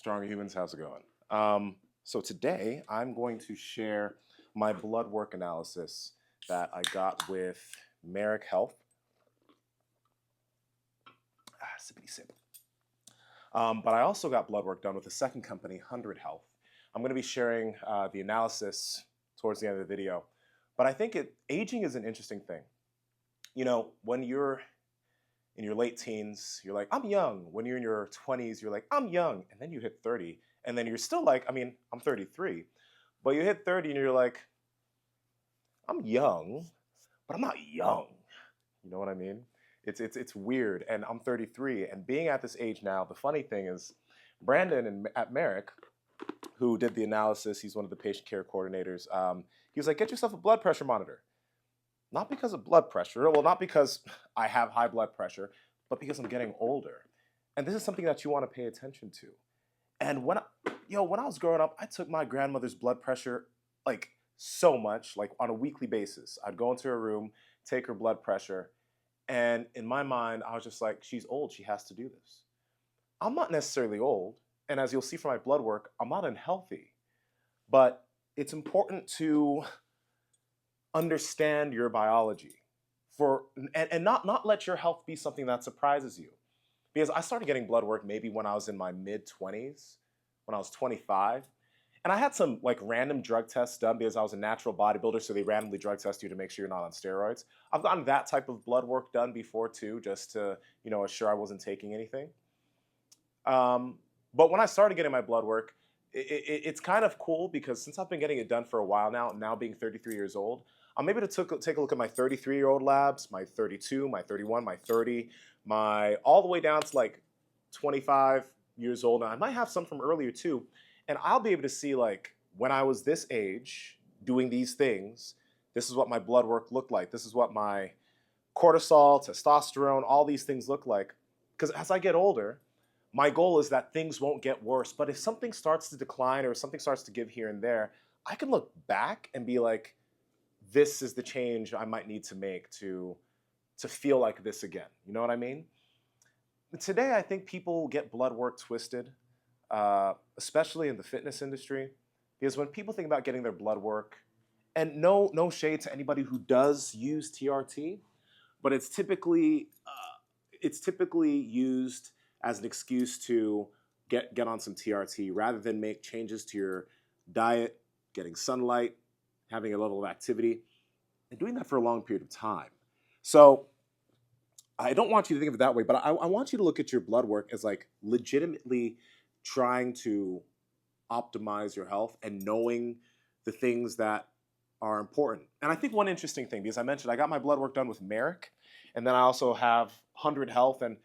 Stronger Humans, how's it going? So today I'm going to share my blood work analysis that I got with Marek Health. Sippity sip. But I also got blood work done with a second company, 100 Health. I'm going to be sharing the analysis towards the end of the video. But I think aging is an interesting thing. You know, when you're in your late teens, you're like, I'm young. When you're in your 20s, you're like, I'm young. And then you hit 30. And then you're still like, I'm 33. But you hit 30 and you're like, I'm young, but I'm not young. You know what I mean? It's weird. And I'm 33. And being at this age now, the funny thing is, Brandon at Marek, who did the analysis, he's one of the patient care coordinators, he was like, get yourself a blood pressure monitor. Not because of blood pressure, well, not because I have high blood pressure, but because I'm getting older. And this is something that you want to pay attention to. And when I was growing up, I took my grandmother's blood pressure like so much, like on a weekly basis. I'd go into her room, take her blood pressure, and in my mind, I was just like, she's old, she has to do this. I'm not necessarily old, and as you'll see from my blood work, I'm not unhealthy. But it's important to understand your biology and not let your health be something that surprises you. Because I started getting blood work maybe when I was in my mid-20s, when I was 25. And I had some like random drug tests done because I was a natural bodybuilder, so they randomly drug test you to make sure you're not on steroids. I've gotten that type of blood work done before too, just to, assure I wasn't taking anything. But when I started getting my blood work, it's kind of cool because since I've been getting it done for a while now being 33 years old, I'm able to take a look at my 33-year-old labs, my 32, my 31, my 30, all the way down to like 25 years old. And I might have some from earlier too. And I'll be able to see like when I was this age doing these things, this is what my blood work looked like. This is what my cortisol, testosterone, all these things look like. Because as I get older, my goal is that things won't get worse. But if something starts to decline or something starts to give here and there, I can look back and be like, this is the change I might need to make to feel like this again. You know what I mean? Today, I think people get blood work twisted, especially in the fitness industry, because when people think about getting their blood work, and no shade to anybody who does use TRT, but it's typically used as an excuse to get on some TRT rather than make changes to your diet, getting sunlight, having a level of activity, and doing that for a long period of time. So I don't want you to think of it that way, but I want you to look at your blood work as like legitimately trying to optimize your health and knowing the things that are important. And I think one interesting thing, because I mentioned I got my blood work done with Marek, and then I also have 100 Health, and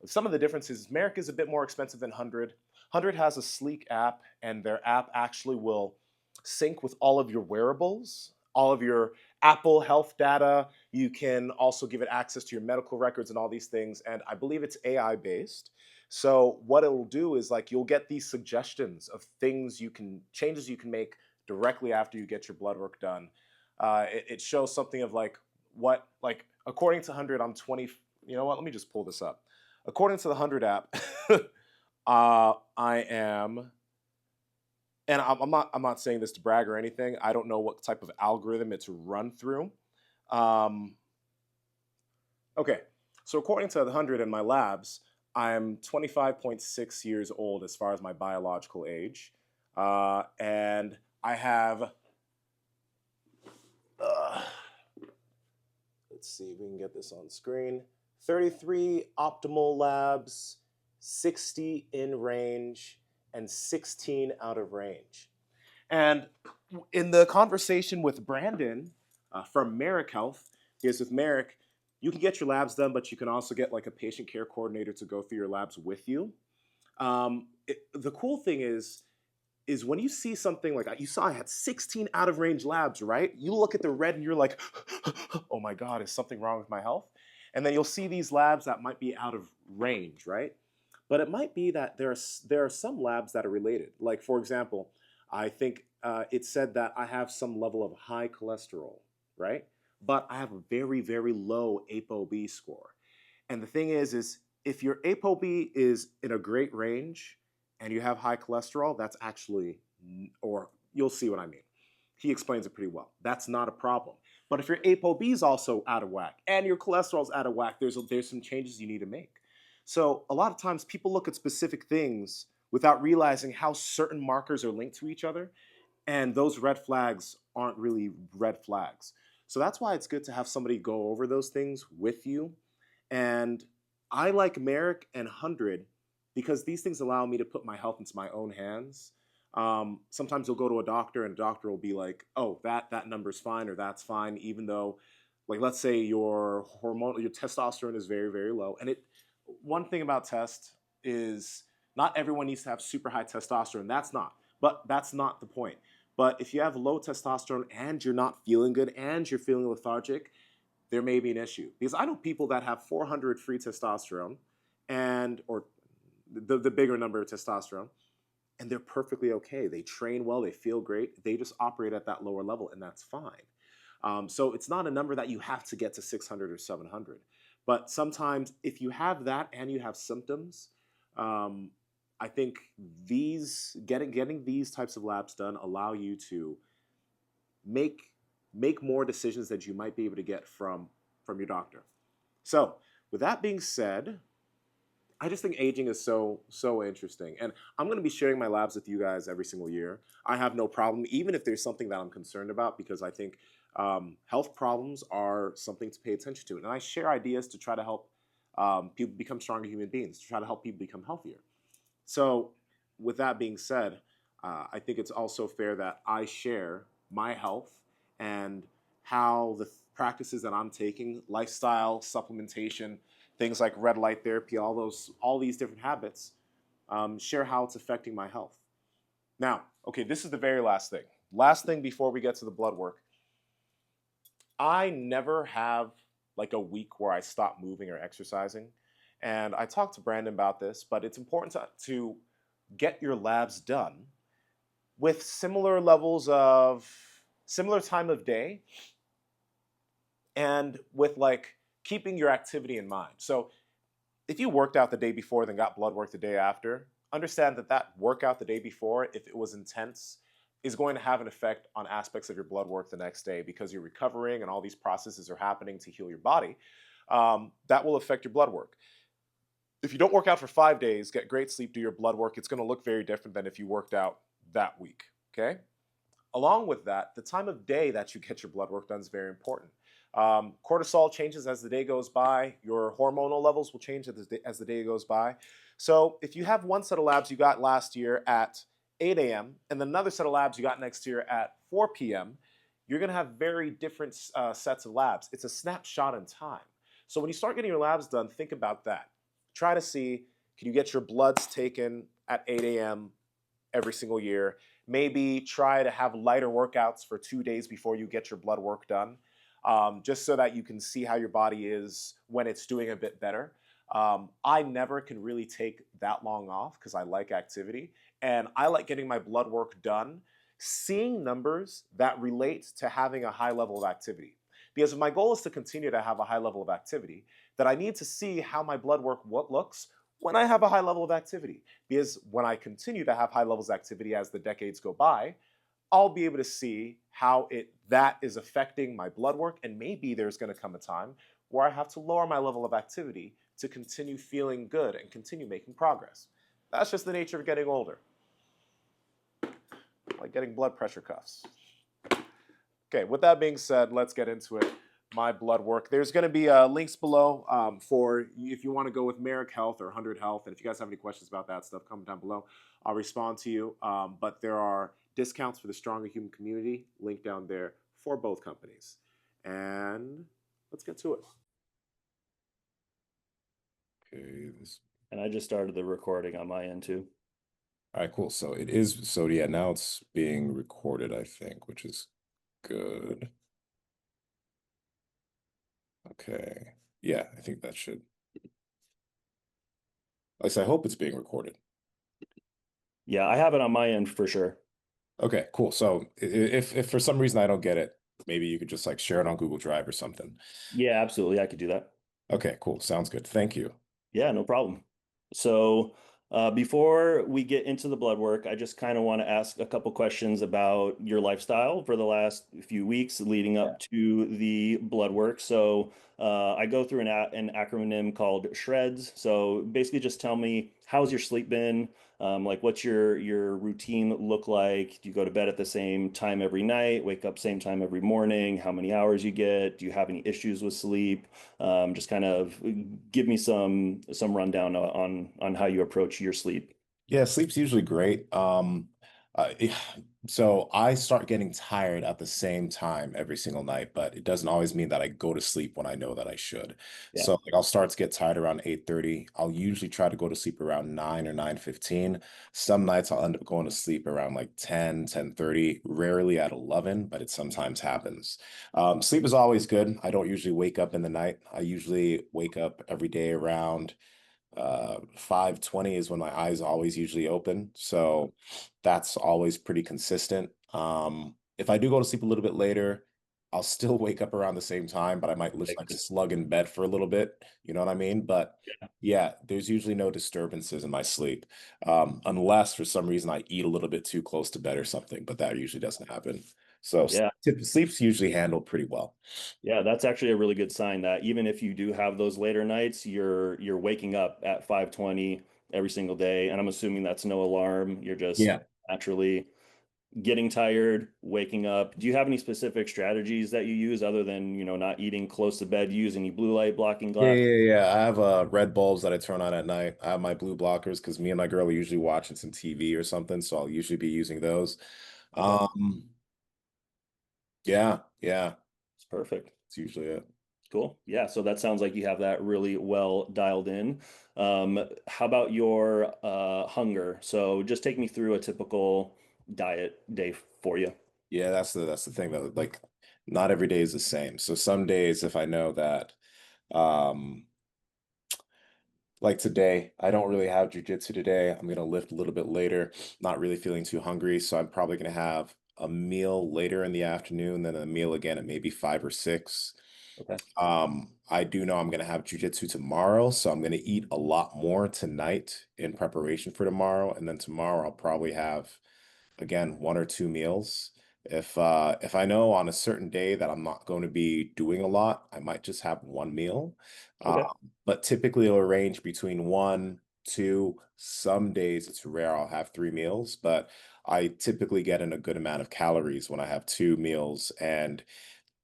some of the differences, Marek is a bit more expensive than 100. 100 has a sleek app, and their app actually will sync with all of your wearables, all of your Apple Health data. You can also give it access to your medical records and all these things. And I believe it's AI based. So what it will do is like you'll get these suggestions of changes you can make directly after you get your blood work done. It shows something of according to 100, I'm 20. You know what? Let me just pull this up. According to the 100 app, I am. And I'm not saying this to brag or anything. I don't know what type of algorithm it's run through. Okay, so according to the 100 in my labs, I'm 25.6 years old as far as my biological age. And I have, let's see if we can get this on screen, 33 optimal labs, 60 in range, and 16 out of range. And in the conversation with Brandon from Marek Health, because with Marek, you can get your labs done, but you can also get like a patient care coordinator to go through your labs with you. The cool thing is when you see something like you saw I had 16 out of range labs, right? You look at the red and you're like, oh my God, is something wrong with my health? And then you'll see these labs that might be out of range, right? But it might be that there are some labs that are related. Like, for example, I think it said that I have some level of high cholesterol, right? But I have a very, very low ApoB score. And the thing is if your ApoB is in a great range and you have high cholesterol, that's actually, or you'll see what I mean. He explains it pretty well. That's not a problem. But if your ApoB is also out of whack and your cholesterol's out of whack, there's some changes you need to make. So a lot of times people look at specific things without realizing how certain markers are linked to each other, and those red flags aren't really red flags. So that's why it's good to have somebody go over those things with you. And I like Marek and 100 because these things allow me to put my health into my own hands. Sometimes you'll go to a doctor and a doctor will be like, oh, that number's fine or that's fine, even though, like, let's say your testosterone is very, very low. And one thing about test is not everyone needs to have super high testosterone. But that's not the point. But if you have low testosterone and you're not feeling good and you're feeling lethargic, there may be an issue. Because I know people that have 400 free testosterone or the bigger number of testosterone, and they're perfectly okay. They train well, they feel great. They just operate at that lower level, and that's fine. So it's not a number that you have to get to 600 or 700. But sometimes if you have that and you have symptoms, I think getting these types of labs done allow you to make more decisions that you might be able to get from your doctor. So with that being said, I just think aging is so interesting, and I'm going to be sharing my labs with you guys every single year. I have no problem, even if there's something that I'm concerned about, because I think health problems are something to pay attention to, and I share ideas to try to help people become stronger human beings, to try to help people become healthier. So with that being said, I think it's also fair that I share my health and how the practices that I'm taking, lifestyle, supplementation, things like red light therapy, all these different habits, share how it's affecting my health. Now, okay, this is the very last thing. Last thing before we get to the blood work. I never have like a week where I stop moving or exercising. And I talked to Brandon about this, but it's important to get your labs done with similar time of day, and with like keeping your activity in mind. So if you worked out the day before then got blood work the day after, understand that workout the day before, if it was intense, is going to have an effect on aspects of your blood work the next day, because you're recovering and all these processes are happening to heal your body. That will affect your blood work. If you don't work out for 5 days, get great sleep, do your blood work, it's going to look very different than if you worked out that week, okay? Along with that, the time of day that you get your blood work done is very important. Cortisol changes as the day goes by. Your hormonal levels will change as the day goes by. So if you have one set of labs you got last year at 8 a.m. and another set of labs you got next year at 4 p.m., you're going to have very different sets of labs. It's a snapshot in time. So when you start getting your labs done, think about that. Try to see, can you get your bloods taken at 8 a.m. every single year? Maybe try to have lighter workouts for 2 days before you get your blood work done, just so that you can see how your body is when it's doing a bit better. I never can really take that long off because I like activity, and I like getting my blood work done, seeing numbers that relate to having a high level of activity. Because if my goal is to continue to have a high level of activity, then I need to see how my blood work looks when I have a high level of activity. Because when I continue to have high levels of activity as the decades go by, I'll be able to see how that is affecting my blood work, and maybe there's going to come a time where I have to lower my level of activity to continue feeling good and continue making progress. That's just the nature of getting older. Like getting blood pressure cuffs. Okay, with that being said, let's get into it. My blood work. There's going to be links below for if you want to go with Marek Health or 100 Health. And if you guys have any questions about that stuff, comment down below. I'll respond to you. But there are discounts for the Stronger Human community, link down there for both companies. And let's get to it. Okay. And I just started the recording on my end too. All right, cool. So it is, so yeah, now it's being recorded, I think, which is good. Okay. Yeah, I think that should. At least I hope it's being recorded. Yeah, I have it on my end for sure. Okay, cool. So if for some reason I don't get it, maybe you could just like share it on Google Drive or something. Yeah, absolutely. I could do that. Okay, cool. Sounds good. Thank you. Yeah, no problem. So Before we get into the blood work, I just kind of want to ask a couple questions about your lifestyle for the last few weeks leading Yeah. up to the blood work. So, I go through an acronym called SHREDS. So basically, just tell me how's your sleep been? Like, what's your routine look like? Do you go to bed at the same time every night? Wake up same time every morning? How many hours you get? Do you have any issues with sleep? Just kind of give me some rundown on how you approach your sleep. Yeah, sleep's usually great. Uh, eh, so I start getting tired at the same time every single night, but it doesn't always mean that I go to sleep when I know that I should. Yeah. So like I'll start to get tired around 8:30. I'll usually try to go to sleep around 9 or 9:15. Some nights I'll end up going to sleep around like 10, 10:30. Rarely at 11, but it sometimes happens. Sleep is always good. I don't usually wake up in the night. I usually wake up every day around 5:20 is when my eyes always usually open. So that's always pretty consistent. If I do go to sleep a little bit later, I'll still wake up around the same time, but I might just like slug in bed for a little bit. You know what I mean? But yeah, there's usually no disturbances in my sleep, unless for some reason I eat a little bit too close to bed or something, but that usually doesn't happen. So Yeah. sleep's usually handled pretty well. Yeah, that's actually a really good sign that even if you do have those later nights, you're waking up at 5:20 every single day. And I'm assuming that's no alarm. You're just Yeah. naturally getting tired, waking up. Do you have any specific strategies that you use other than, not eating close to bed? Do you use any blue light blocking Yeah, glass? yeah, yeah. I have red bulbs that I turn on at night. I have my blue blockers because me and my girl are usually watching some TV or something, so I'll usually be using those. Okay, Um, yeah, yeah, it's perfect. it's usually it. Cool. Yeah, so that sounds like you have that really well dialed in. How about your hunger? So just take me through a typical diet day for you. Yeah, that's the thing though. Like, not every day is the same. So some days, if I know that, um, like today, I don't really have jujitsu today. I'm gonna lift a little bit later, not really feeling too hungry, so I'm probably gonna have a meal later in the afternoon, then a meal again at maybe 5 or 6. Okay. I do know I'm gonna have jujitsu tomorrow, so I'm gonna eat a lot more tonight in preparation for tomorrow, and then tomorrow I'll probably have again 1 or 2 meals. If I know on a certain day that I'm not going to be doing a lot, I might just have 1 meal. Okay. But typically it'll range between 1, 2. Some days it's rare I'll have 3 meals, but I typically get in a good amount of calories when I have 2 meals. And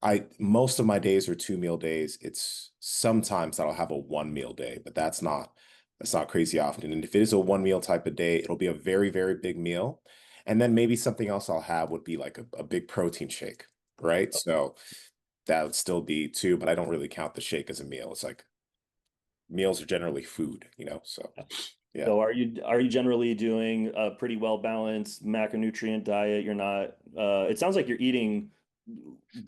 I most of my days are 2 meal days. It's sometimes that I'll have a 1 meal day, but that's not crazy often. And if it is a 1 meal type of day, it'll be a very, very big meal. And then maybe something else I'll have would be like a big protein shake, right? So that would still be two, but I don't really count the shake as a meal. It's like meals are generally food. So yeah. So are you generally doing a pretty well balanced macronutrient diet? You're not it sounds like you're eating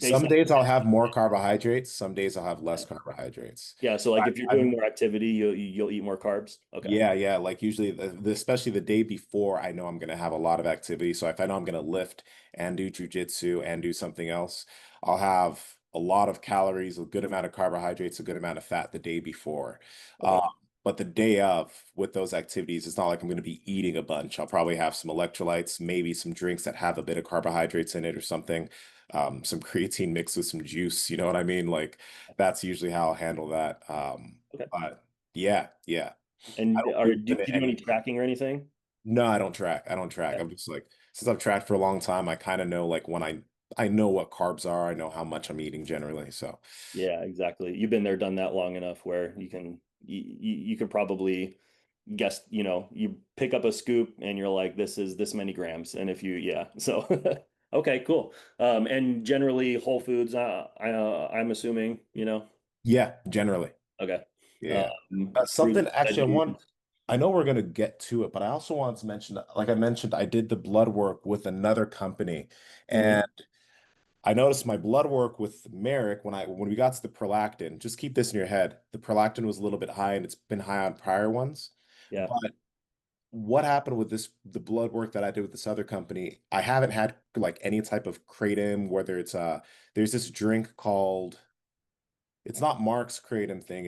based Some on days I'll have more carbohydrates, some days I'll have less carbohydrates. yeah, so like if you're I've doing more activity, you'll eat more carbs. Okay. Yeah, yeah. Like usually, especially the day before, I know I'm going to have a lot of activity. So if I know I'm going to lift and do jujitsu and do something else, I'll have a lot of calories, a good amount of carbohydrates, a good amount of fat the day before. Um, Okay. but the day of, with those activities, it's not like I'm going to be eating a bunch. I'll probably have some electrolytes, maybe some drinks that have a bit of carbohydrates in it or something. Some creatine mixed with some juice. You know what I mean? Like that's usually how I'll handle that. Okay. But yeah, yeah. I And don't do do you do any any. tracking or anything? No, I don't track. I don't track. Yeah. I'm just like since I've tracked for a long time, I kind of know like when I know what carbs are. I know how much I'm eating generally. So Yeah, exactly. You've been there, done that long enough where you could probably guess, you pick up a scoop and you're like, this is this many grams. And if you, yeah. So okay, cool. And generally Whole Foods, I'm assuming, yeah, generally, okay. yeah. Fruits, Something actually, veggies. I know we're gonna get to it, but I also wanted to mention, like I mentioned, I did the blood work with another company, Mhm. and I noticed my blood work with Marek when we got to the prolactin. Just keep this in your head. The prolactin was a little bit high, and it's been high on prior ones. Yeah. But what happened with the blood work that I did with this other company, I haven't had like any type of kratom, whether there's this drink called it's not Mark's kratom thing.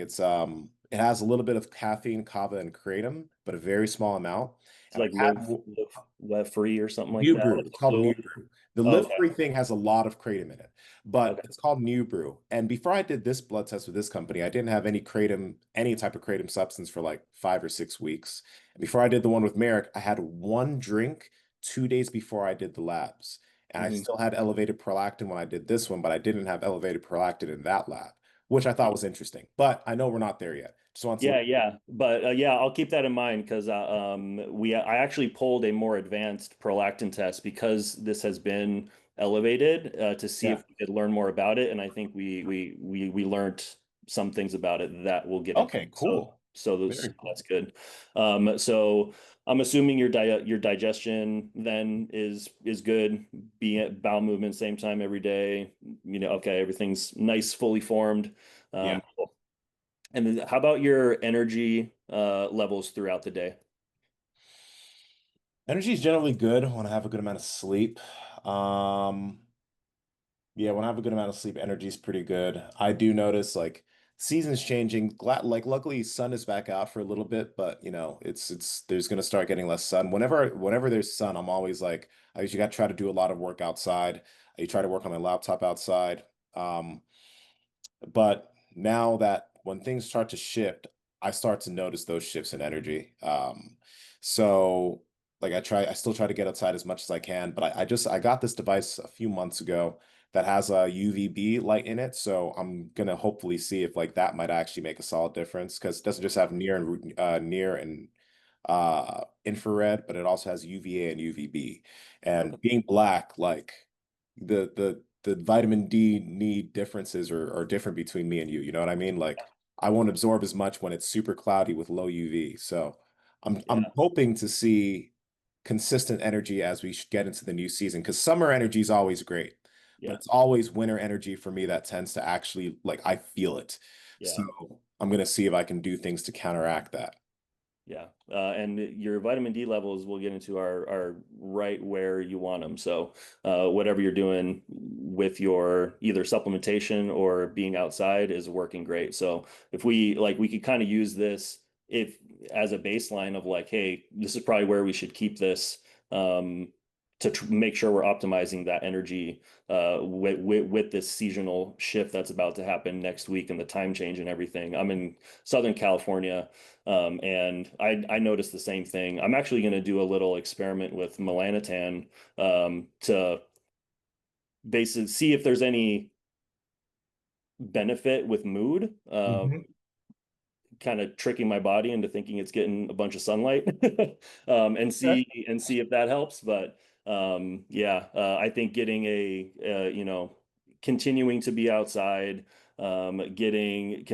It has a little bit of caffeine, kava, and kratom, but a very small amount. It's And like I've had live free or something like New that, Brew. like It's the called blue New one. Brew. The Oh, Live okay. Free thing has a lot of kratom in it, but Okay. it's called New Brew. And before I did this blood test with this company, I didn't have any kratom, any type of kratom substance for like 5 or 6 weeks. And before I did the one with Marek, I had one drink 2 days before I did the labs. And I Mhm. still had elevated prolactin when I did this one, but I didn't have elevated prolactin in that lab, which I thought was interesting. But I know we're not there yet. Just want to Yeah, let yeah, but yeah, I'll keep that in mind because I actually pulled a more advanced prolactin test because this has been elevated to see yeah. if we could learn more about it, and I think we learned some things about it that we'll get into. Okay, So cool. so Very that's cool. good. So I'm assuming your digestion then is good. Be it bowel movement same time every day. Okay, everything's nice, fully formed. Yeah. Cool. And then how about your energy levels throughout the day? Energy is generally good when I have a good amount of sleep. Um, yeah, when I have a good amount of sleep, energy is pretty good. I do notice like seasons changing. Glad like luckily sun is back out for a little bit, but it's there's gonna start getting less sun. Whenever there's sun, I'm always like I usually got to try to do a lot of work outside. I try to work on my laptop outside. Um, but now that when things start to shift, I start to notice those shifts in energy. So like I still try to get outside as much as I can, but I got this device a few months ago that has a UVB light in it. So I'm gonna hopefully see if like that might actually make a solid difference because it doesn't just have near and infrared, but it also has UVA and UVB. Okay. And being black, like the vitamin D need differences are different between me and you. You know what I mean? Like I won't absorb as much when it's super cloudy with low UV. So I'm Yeah, hoping to see consistent energy as we get into the new season because summer energy is always great, but yeah, it's always winter energy for me that tends to actually like I feel it. yeah. So I'm gonna see if I can do things to counteract that. Yeah, and your vitamin D levels we'll get into are right where you want them. So, whatever you're doing with your either supplementation or being outside is working great. So, if we could kind of use this if as a baseline of like, hey, this is probably where we should keep this um, to make sure we're optimizing that energy with this seasonal shift that's about to happen next week and the time change and everything. I'm in Southern California. And I noticed the same thing. I'm actually going to do a little experiment with melanotan to basically see if there's any benefit with mood. Mhm. Kind of tricking my body into thinking it's getting a bunch of sunlight, and Okay. see if that helps. But yeah, I think getting continuing to be outside, maintaining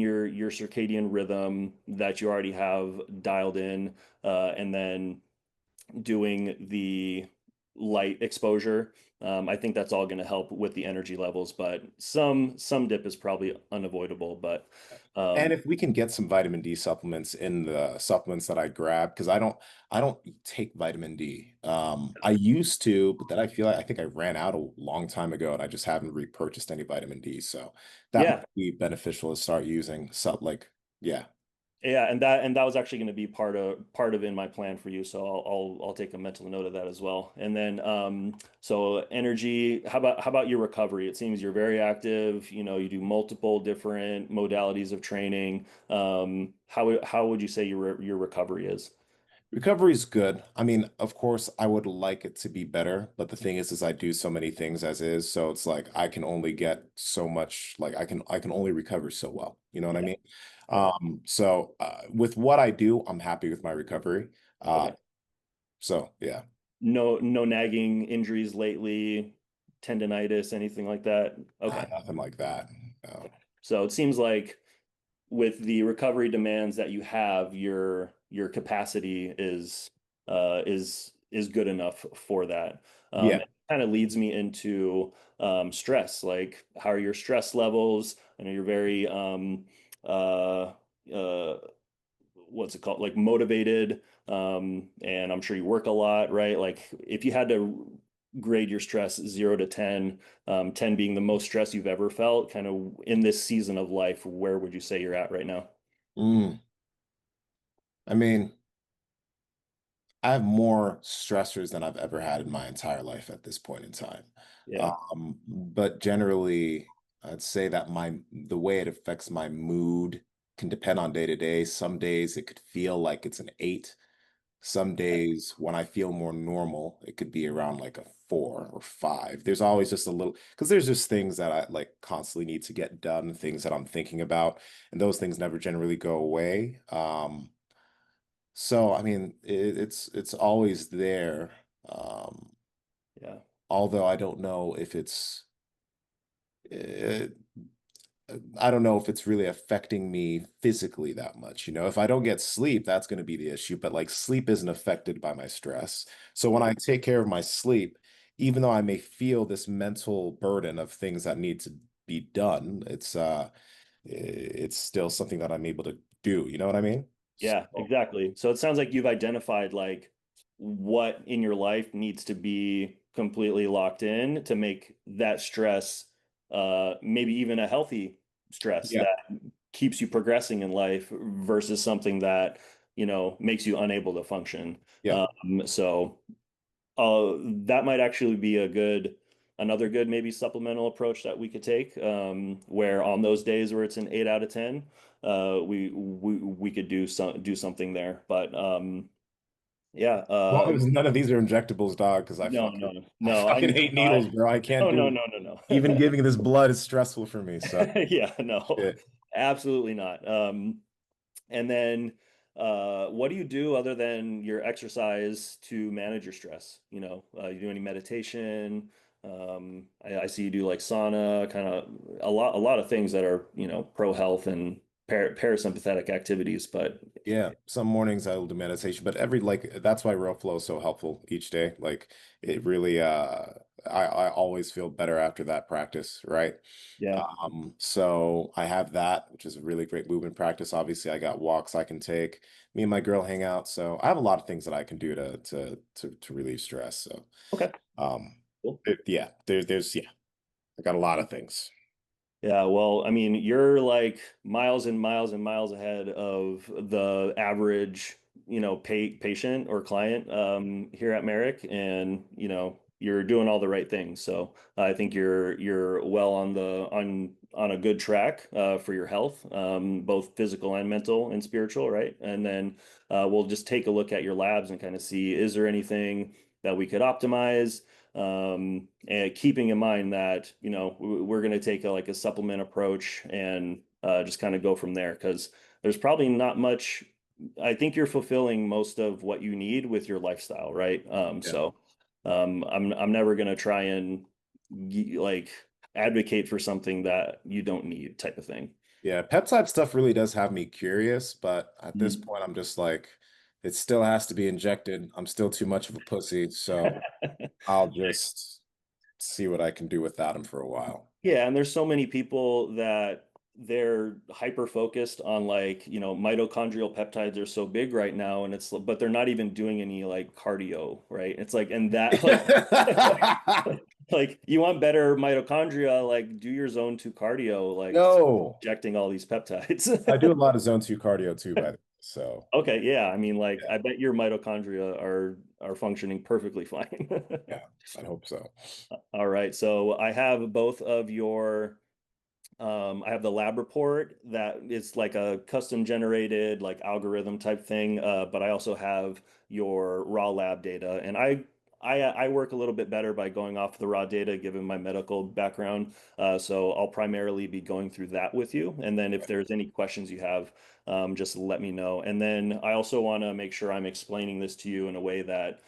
your circadian rhythm that you already have dialed in, and then doing the light exposure. I think that's all going to help with the energy levels, but some dip is probably unavoidable. But And um, if we can get some vitamin D supplements in the supplements that I grab, because I don't take vitamin D. I used to, but then I think I ran out a long time ago and I just haven't repurchased any vitamin D. So that yeah, might be beneficial to start using yeah. yeah, and that was actually going to be part of in my plan for you. So I'll take a mental note of that as well. And then so energy. How about your recovery? It seems you're very active. You do multiple different modalities of training. How would you say your recovery is? Recovery is good. I mean, of course, I would like it to be better, but the thing is I do so many things as is, so it's like I can only get so much, like I can only recover so well. You know what I Yeah. mean? Yeah. With what I do, I'm happy with my recovery. Uh, Okay. so yeah, No nagging injuries lately, tendonitis, anything like that. Okay. nothing like that. No. So it seems like with the recovery demands that you have, your capacity is good enough for that. Yeah. It kind of leads me into stress. Like, how are your stress levels? I know you're very uh, what's it called? Like motivated, and I'm sure you work a lot, right? Like, if you had to grade your stress 0 to 10, 10 being the most stress you've ever felt, kind of in this season of life, where would you say you're at right now? Mm. I mean, I have more stressors than I've ever had in my entire life at this point in time. Yeah. But generally, I'd say that the way it affects my mood can depend on day to day. Some days it could feel like it's an 8. Some days when I feel more normal, it could be around like a 4 or 5. There's always just a little, because there's just things that I like constantly need to get done, things that I'm thinking about, and those things never generally go away. So I mean, it's always there. Um, Yeah. although I don't know if it's uh, I don't know if it's really affecting me physically that much. If I don't get sleep, that's going to be the issue. But like sleep isn't affected by my stress. So when Yeah. I take care of my sleep, even though I may feel this mental burden of things that need to be done, it's still something that I'm able to do. You know what I mean? Yeah, So exactly. So it sounds like you've identified like what in your life needs to be completely locked in to make that stress maybe even a healthy stress yeah, that keeps you progressing in life versus something that, makes you unable to function. yeah. So that might actually be another good maybe supplemental approach that we could take, where on those days where it's an 8 out of 10, we could do something there. But yeah, As long as none of these are injectables, dog, because I no, fucking no, I no, fucking hate needles, bro. I can't no, do no, it. no, no, Even no. giving this blood is stressful for me. So Yeah, no, yeah. absolutely not. And then, what do you do other than your exercise to manage your stress? You do any meditation? I see you do like sauna, kind of a lot of things that are, pro health and parasympathetic activities. But Yeah, some mornings I will do meditation, but every like that's why Real Flow is so helpful each day. Like it really I always feel better after that practice, right? yeah, So I have that, which is a really great movement practice. Obviously, I got walks I can take. Me and my girl hang out, so I have a lot of things that I can do to relieve stress. So okay, um cool. yeah, there's yeah, I got a lot of things. Yeah, well, I mean, you're like miles and miles and miles ahead of the average, patient or client here at Merrick, and you're doing all the right things. So I think you're well on a good track for your health, both physical and mental and spiritual, right? And then we'll just take a look at your labs and kind of see, is there anything that we could optimize? And keeping in mind that we're going to take like a supplement approach and just kind of go from there, because there's probably not much. I think you're fulfilling most of what you need with your lifestyle, right? Yeah. So I'm never going to try and like advocate for something that you don't need, type of thing. Yeah, peptide stuff really does have me curious, but at this Mhm. point, I'm just like, it still has to be injected. I'm still too much of a pussy, so I'll just see what I can do without him for a while. Yeah, and there's so many people that they're hyper focused on like, mitochondrial peptides are so big right now, and but they're not even doing any like cardio, right? It's like, and that like like you want better mitochondria, like do your zone 2 cardio, like No, injecting all these peptides. I do a lot of zone 2 cardio too, by the way. So Okay, yeah, I mean like yeah, I bet your mitochondria are functioning perfectly fine. yeah, I hope so. All right, so I have both of your I have the lab report that is like a custom generated like algorithm type thing, but I also have your raw lab data, and I work a little bit better by going off the raw data given my medical background. So I'll primarily be going through that with you, and then if there's any questions you have, just let me know. And then I also want to make sure I'm explaining this to you in a way that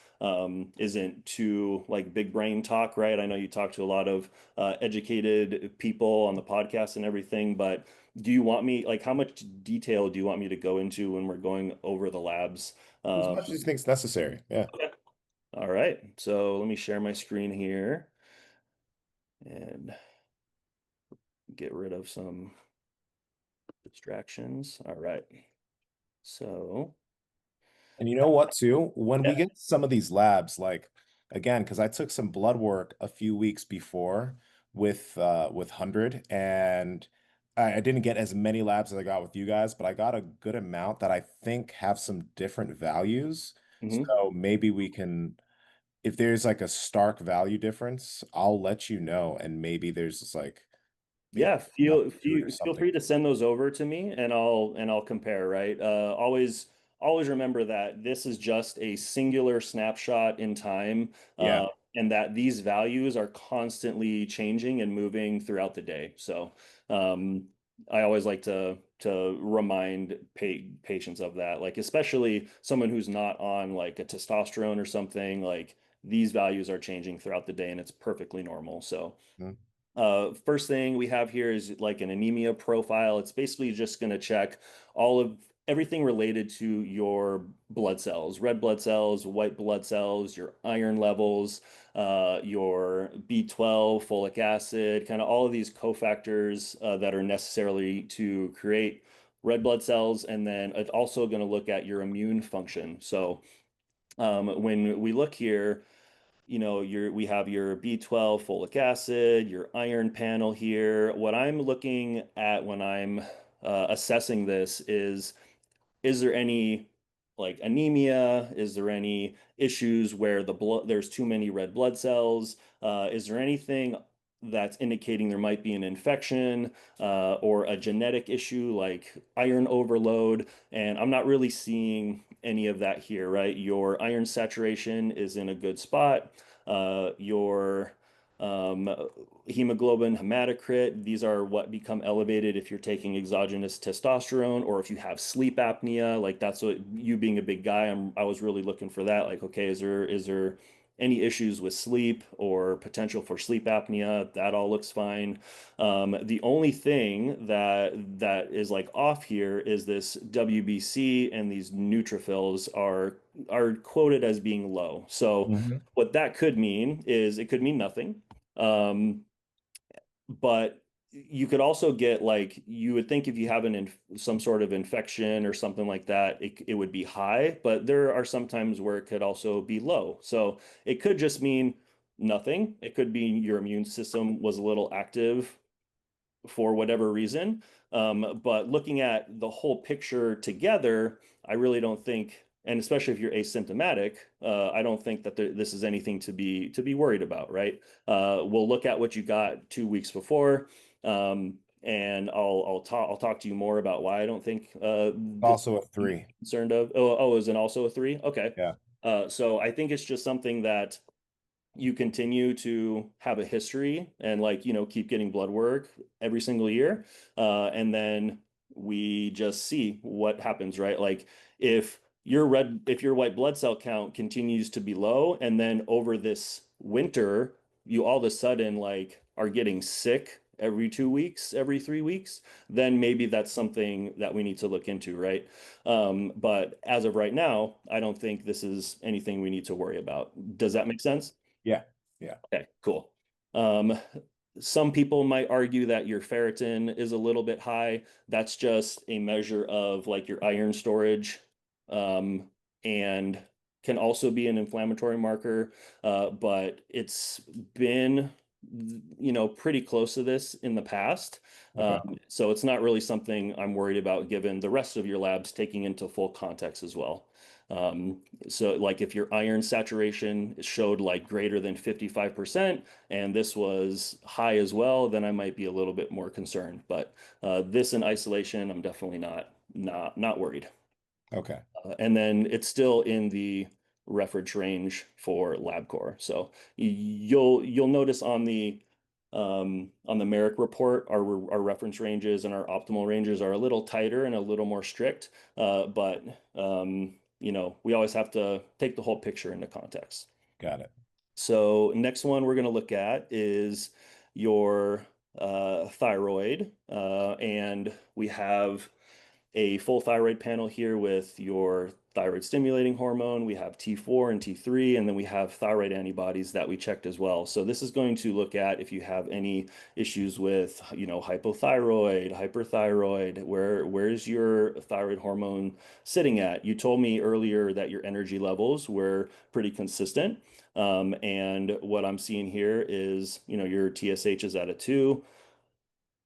isn't too like big brain talk, right? I know you talk to a lot of educated people on the podcast and everything, but do you want me, like, how much detail do you want me to go into when we're going over the labs? As Um, much as you think's necessary. Yeah. okay. All right. So let me share my screen here and get rid of some distractions. All right. So, And you know what, too? When we yeah. get some of these labs, like again, because I took some blood work a few weeks before with 100, and I didn't get as many labs as I got with you guys, but I got a good amount that I think have some different values. Hmm. So maybe we can, if there's like a stark value difference, I'll let you know. And maybe there's just like maybe Yeah, nothing to it or feel something. free to send those over to me, and I'll compare, right? Always remember that this is just a singular snapshot in time, Yeah. and that these values are constantly changing and moving throughout the day. So, um, I always like to remind patients of that, like especially someone who's not on like a testosterone or something, like these values are changing throughout the day, and it's perfectly normal. So. Mhm. First thing we have here is like an anemia profile. It's basically just going to check all of everything related to your blood cells, red blood cells, white blood cells, your iron levels, your B12, folic acid, kind of all of these cofactors that are necessarily to create red blood cells. And then it's also going to look at your immune function. So when we look here, we have your B12 folic acid, your iron panel here. What I'm looking at when I'm assessing this is there any like anemia? Is there any issues where there's too many red blood cells? Is there anything that's indicating there might be an infection or a genetic issue like iron overload? And I'm not really seeing any of that here, right? Your iron saturation is in a good spot. Your um, hemoglobin, hematocrit, these are what become elevated if you're taking exogenous testosterone or if you have sleep apnea. Like that's what you being a big guy, I was really looking for that. Like, okay, is there any issues with sleep or potential for sleep apnea? That all looks fine. The only thing that is like off here is this WBC and these neutrophils are quoted as being low. So Mhm. what that could mean is it could mean nothing. Um, but you could also get like you would think if you have some sort of infection or something like that, it would be high, but there are some times where it could also be low. So it could just mean nothing. It could be your immune system was a little active for whatever reason. But looking at the whole picture together, I really don't think, and especially if you're asymptomatic, I don't think that this is anything to be worried about, right? We'll look at what you got 2 weeks before, and I'll talk to you more about why I don't think this Also a three. concerned of. Oh, is it also a three? Okay. Yeah. So I think it's just something that you continue to have a history and like keep getting blood work every single year, and then we just see what happens, right? Like if your white blood cell count continues to be low and then over this winter you all of a sudden like are getting sick every 2 weeks, every 3 weeks, then maybe that's something that we need to look into, right? But as of right now, I don't think this is anything we need to worry about. Does that make sense? Yeah. Yeah. Okay, cool. Um, some people might argue that your ferritin is a little bit high. That's just a measure of like your iron storage, and can also be an inflammatory marker. But it's been, pretty close to this in the past. Okay. So it's not really something I'm worried about given the rest of your labs taking into full context as well. So like if your iron saturation showed like greater than 55% and this was high as well, then I might be a little bit more concerned. But this in isolation, I'm definitely not worried. Okay. And then it's still in the reference range for LabCorp. So you'll notice on the Marek report, our reference ranges and our optimal ranges are a little tighter and a little more strict. But we always have to take the whole picture into context. Got it. So next one we're going to look at is your thyroid, and we have a full thyroid panel here with your thyroid stimulating hormone. We have T4 and T3, and then we have thyroid antibodies that we checked as well. So this is going to look at if you have any issues with, hypothyroid, hyperthyroid, where's your thyroid hormone sitting at? You told me earlier that your energy levels were pretty consistent. And what I'm seeing here is, your TSH is at a 2.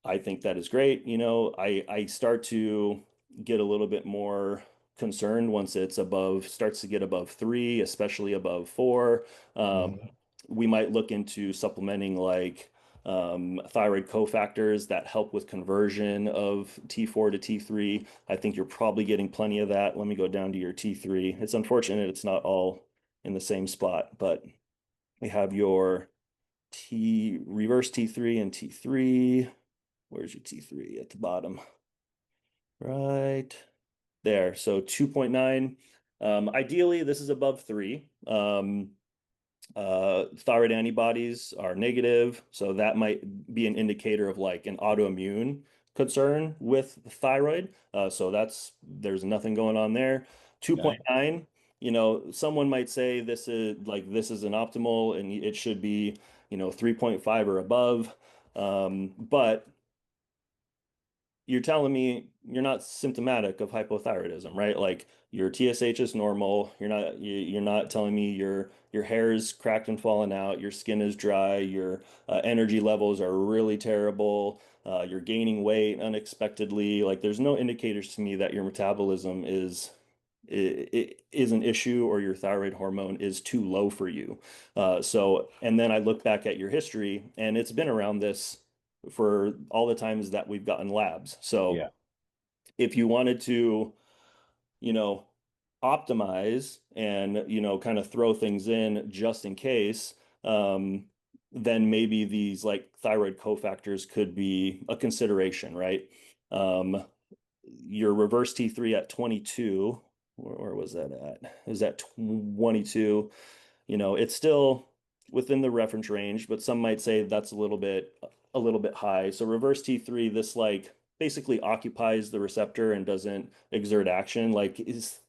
I think that is great. I start to get a little bit more concerned once starts to get above 3, especially above 4. Um, Hmm. we might look into supplementing like thyroid cofactors that help with conversion of T4 to T3. I think you're probably getting plenty of that. Let me go down to your T3. It's unfortunate it's not all in the same spot, but we have your reverse T3 and T3. Where's your T3 at the bottom? Right there. So 2.9. Ideally, this is above 3. Thyroid antibodies are negative, so that might be an indicator of like an autoimmune concern with thyroid. So there's nothing going on there. Okay. 2.9, someone might say this is an optimal and it should be, 3.5 or above. But you're telling me you're not symptomatic of hypothyroidism, right? Like your TSH is normal. You're not telling me your hair is cracked and falling out, your skin is dry, your energy levels are really terrible, you're gaining weight unexpectedly. Like there's no indicators to me that your metabolism is an issue or your thyroid hormone is too low for you. And then I look back at your history and it's been around this for all the times that we've gotten labs. So Yeah. if you wanted to, you know, optimize and, kind of throw things in just in case, then maybe these like thyroid cofactors could be a consideration, right? Um, your reverse T3 at 22, where was that at? It was at 22. It's still within the reference range, but some might say that's a little bit high. So reverse T3, this like basically occupies the receptor and doesn't exert action. Like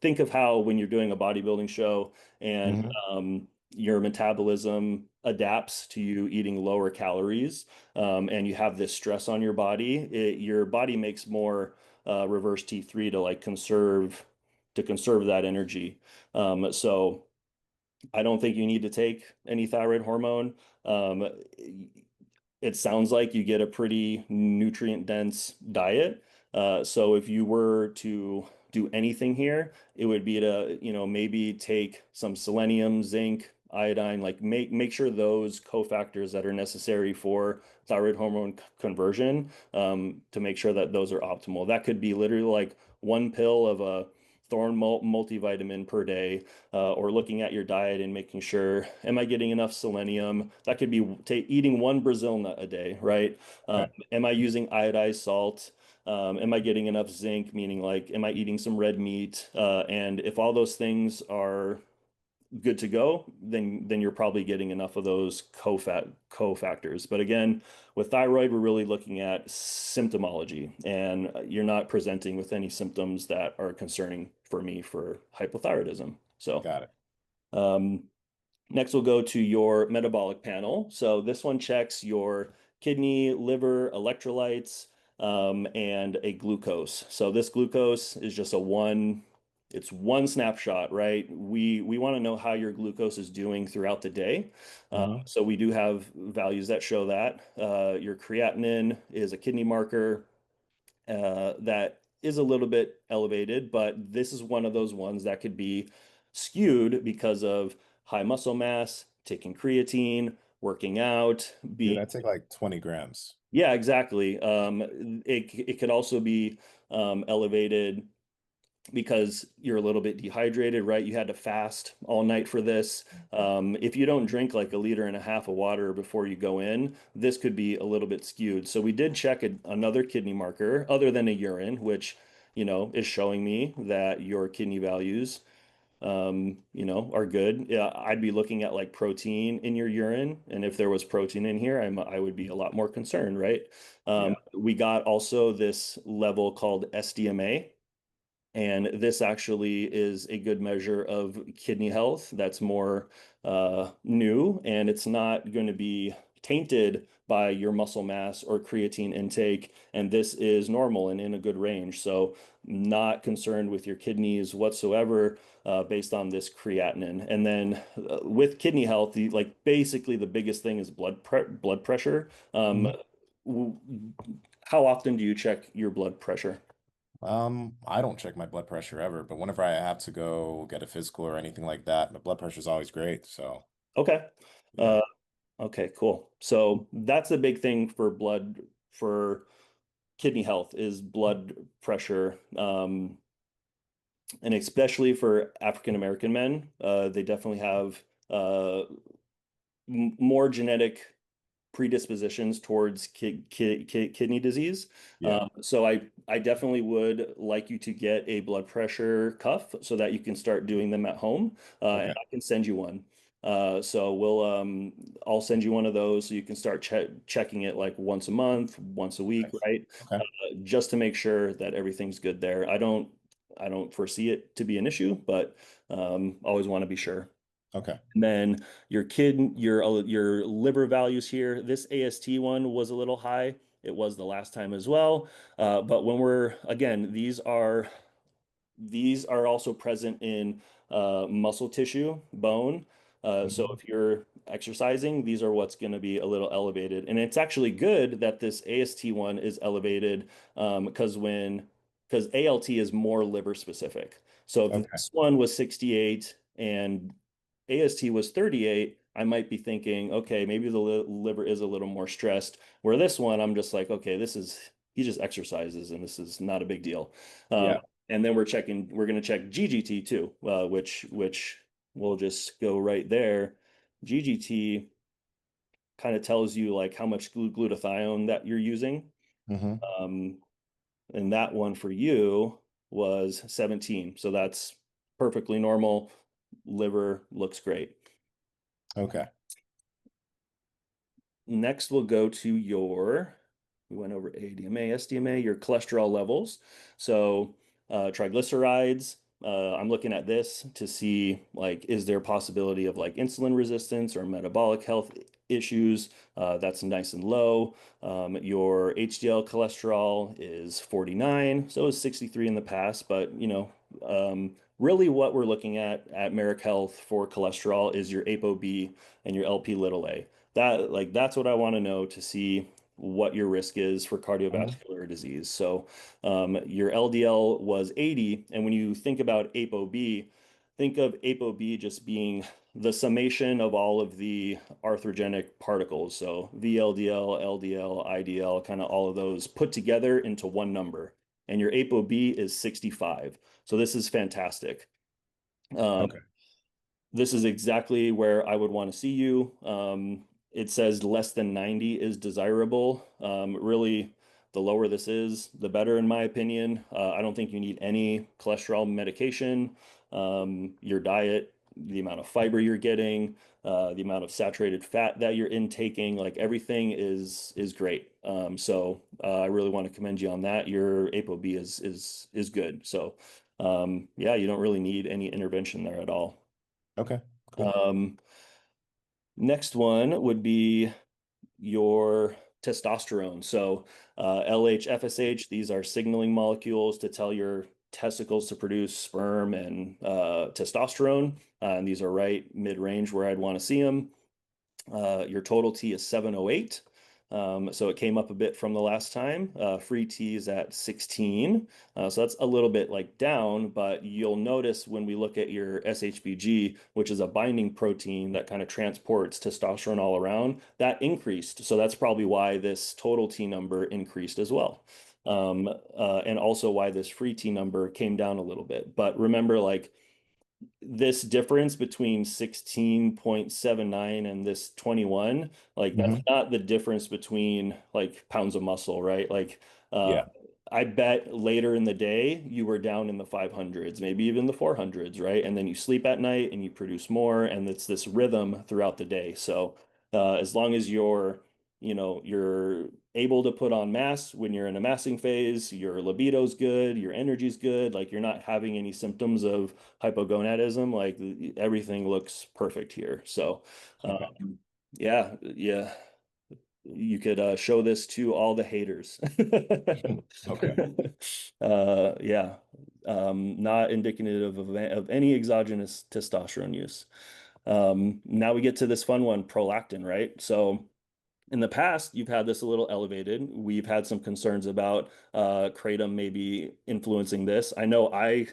think of how when you're doing a bodybuilding show and Hmm. your metabolism adapts to you eating lower calories, and you have this stress on your body, your body makes more reverse T3 to like conserve that energy. So I don't think you need to take any thyroid hormone. Um, it sounds like you get a pretty nutrient dense diet. So if you were to do anything here, it would be to, maybe take some selenium, zinc, iodine, like make sure those cofactors that are necessary for thyroid hormone conversion, to make sure that those are optimal. That could be literally like one pill of a thorn multivitamin per day, or looking at your diet and making sure, am I getting enough selenium? That could be eating one Brazil nut a day, right? Okay. Am I using iodized salt? Am I getting enough zinc? Meaning like, am I eating some red meat? And if all those things are good to go, then you're probably getting enough of those cofactors. But again, with thyroid, we're really looking at symptomology, and you're not presenting with any symptoms that are concerning for me for hypothyroidism. So, Got it. um, next we'll go to your metabolic panel. So this one checks your kidney, liver, electrolytes, and a glucose. So this glucose is just it's one snapshot, right? We want to know how your glucose is doing throughout the day. Hmm. So we do have values that show that. Your creatinine is a kidney marker that is a little bit elevated, but this is one of those ones that could be skewed because of high muscle mass, taking creatine, working out, Dude, being, I take like 20 grams. yeah, exactly. It could also be elevated because you're a little bit dehydrated, right? You had to fast all night for this. If you don't drink like a liter and a half of water before you go in, this could be a little bit skewed. So we did check another kidney marker other than a urine, which, is showing me that your kidney values, are good. Yeah, I'd be looking at like protein in your urine, and if there was protein in here, I would be a lot more concerned, right? Yeah. We got also this level called SDMA. And this actually is a good measure of kidney health that's more new, and it's not going to be tainted by your muscle mass or creatine intake. And this is normal and in a good range. So, not concerned with your kidneys whatsoever, based on this creatinine. And then with kidney health, basically the biggest thing is blood pressure. Hmm. how often do you check your blood pressure? I don't check my blood pressure ever, but whenever I have to go get a physical or anything like that, my blood pressure is always great. So Okay. yeah. Uh, okay, cool. So that's the big thing for for kidney health is blood pressure. And especially for African American men, they definitely have more genetic predispositions towards kidney disease. Yeah. So I definitely would like you to get a blood pressure cuff so that you can start doing them at home, and Okay. I can send you one. So I'll send you one of those so you can start checking it like once a month, once a week, Nice. right? Okay. Just to make sure that everything's good there. I don't foresee it to be an issue, but always want to be sure. Okay. And then your liver values here. This AST one was a little high. It was the last time as well. But when we're again, these are also present in muscle tissue, bone. So Hmm. if you're exercising, these are what's going to be a little elevated. And it's actually good that this AST one is elevated because ALT is more liver specific. So if Okay. this one was 68 and AST was 38, I might be thinking, okay, maybe the liver is a little more stressed. Where this one, I'm just like, okay, he just exercises and this is not a big deal. Um, Yeah. and then we're going to check GGT too, which we'll just go right there. GGT kind of tells you like how much glutathione that you're using. Hmm. Um, and that one for you was 17. So that's perfectly normal. Liver looks great. Okay. Next, we'll go to we went over ADMA, SDMA, your cholesterol levels. So triglycerides, I'm looking at this to see like, is there a possibility of like insulin resistance or metabolic health issues? That's nice and low. Your HDL cholesterol is 49, so is 63 in the past, but really what we're looking at Marek Health for cholesterol is your ApoB and your LP little a. That's what I want to know to see what your risk is for Hmm. cardiovascular disease. So your LDL was 80, and when you think about ApoB, think of ApoB just being the summation of all of the arthrogenic particles. So VLDL, LDL, IDL, kind of all of those put together into one number. And your ApoB is 65. So this is fantastic. Um, Okay. this is exactly where I would want to see you. It says less than 90 is desirable. Really, the lower this is, the better, in my opinion. I don't think you need any cholesterol medication. Your diet, the amount of fiber you're getting, the amount of saturated fat that you're intaking, like everything is great. So I really want to commend you on that. Your ApoB is good. So yeah, you don't really need any intervention there at all. Okay. Cool. Um, Next one would be your testosterone. So LH, FSH, these are signaling molecules to tell your testicles to produce sperm and testosterone. And these are right mid-range where I'd want to see them. Your total T is 708. So it came up a bit from the last time. Free T is at 16. So that's a little bit like down, but you'll notice when we look at your SHBG, which is a binding protein that kind of transports testosterone all around, that increased. So that's probably why this total T number increased as well. And also why this free T number came down a little bit. But remember, like, this difference between 16.79 and this 21, like that's Hmm. not the difference between like pounds of muscle, right? Like uh Yeah. I bet later in the day you were down in the 500s, maybe even the 400s, right? And then you sleep at night and you produce more, and it's this rhythm throughout the day. So as long as you're able to put on mass when you're in a massing phase, your libido's good, your energy's good, like you're not having any symptoms of hypogonadism, like everything looks perfect here. So, Okay. yeah, yeah, you could show this to all the haters. Okay. Yeah, not indicative of any exogenous testosterone use. Now we get to this fun one, prolactin, right? So In the past, you've had this a little elevated. We've had some concerns about kratom maybe influencing this. I know I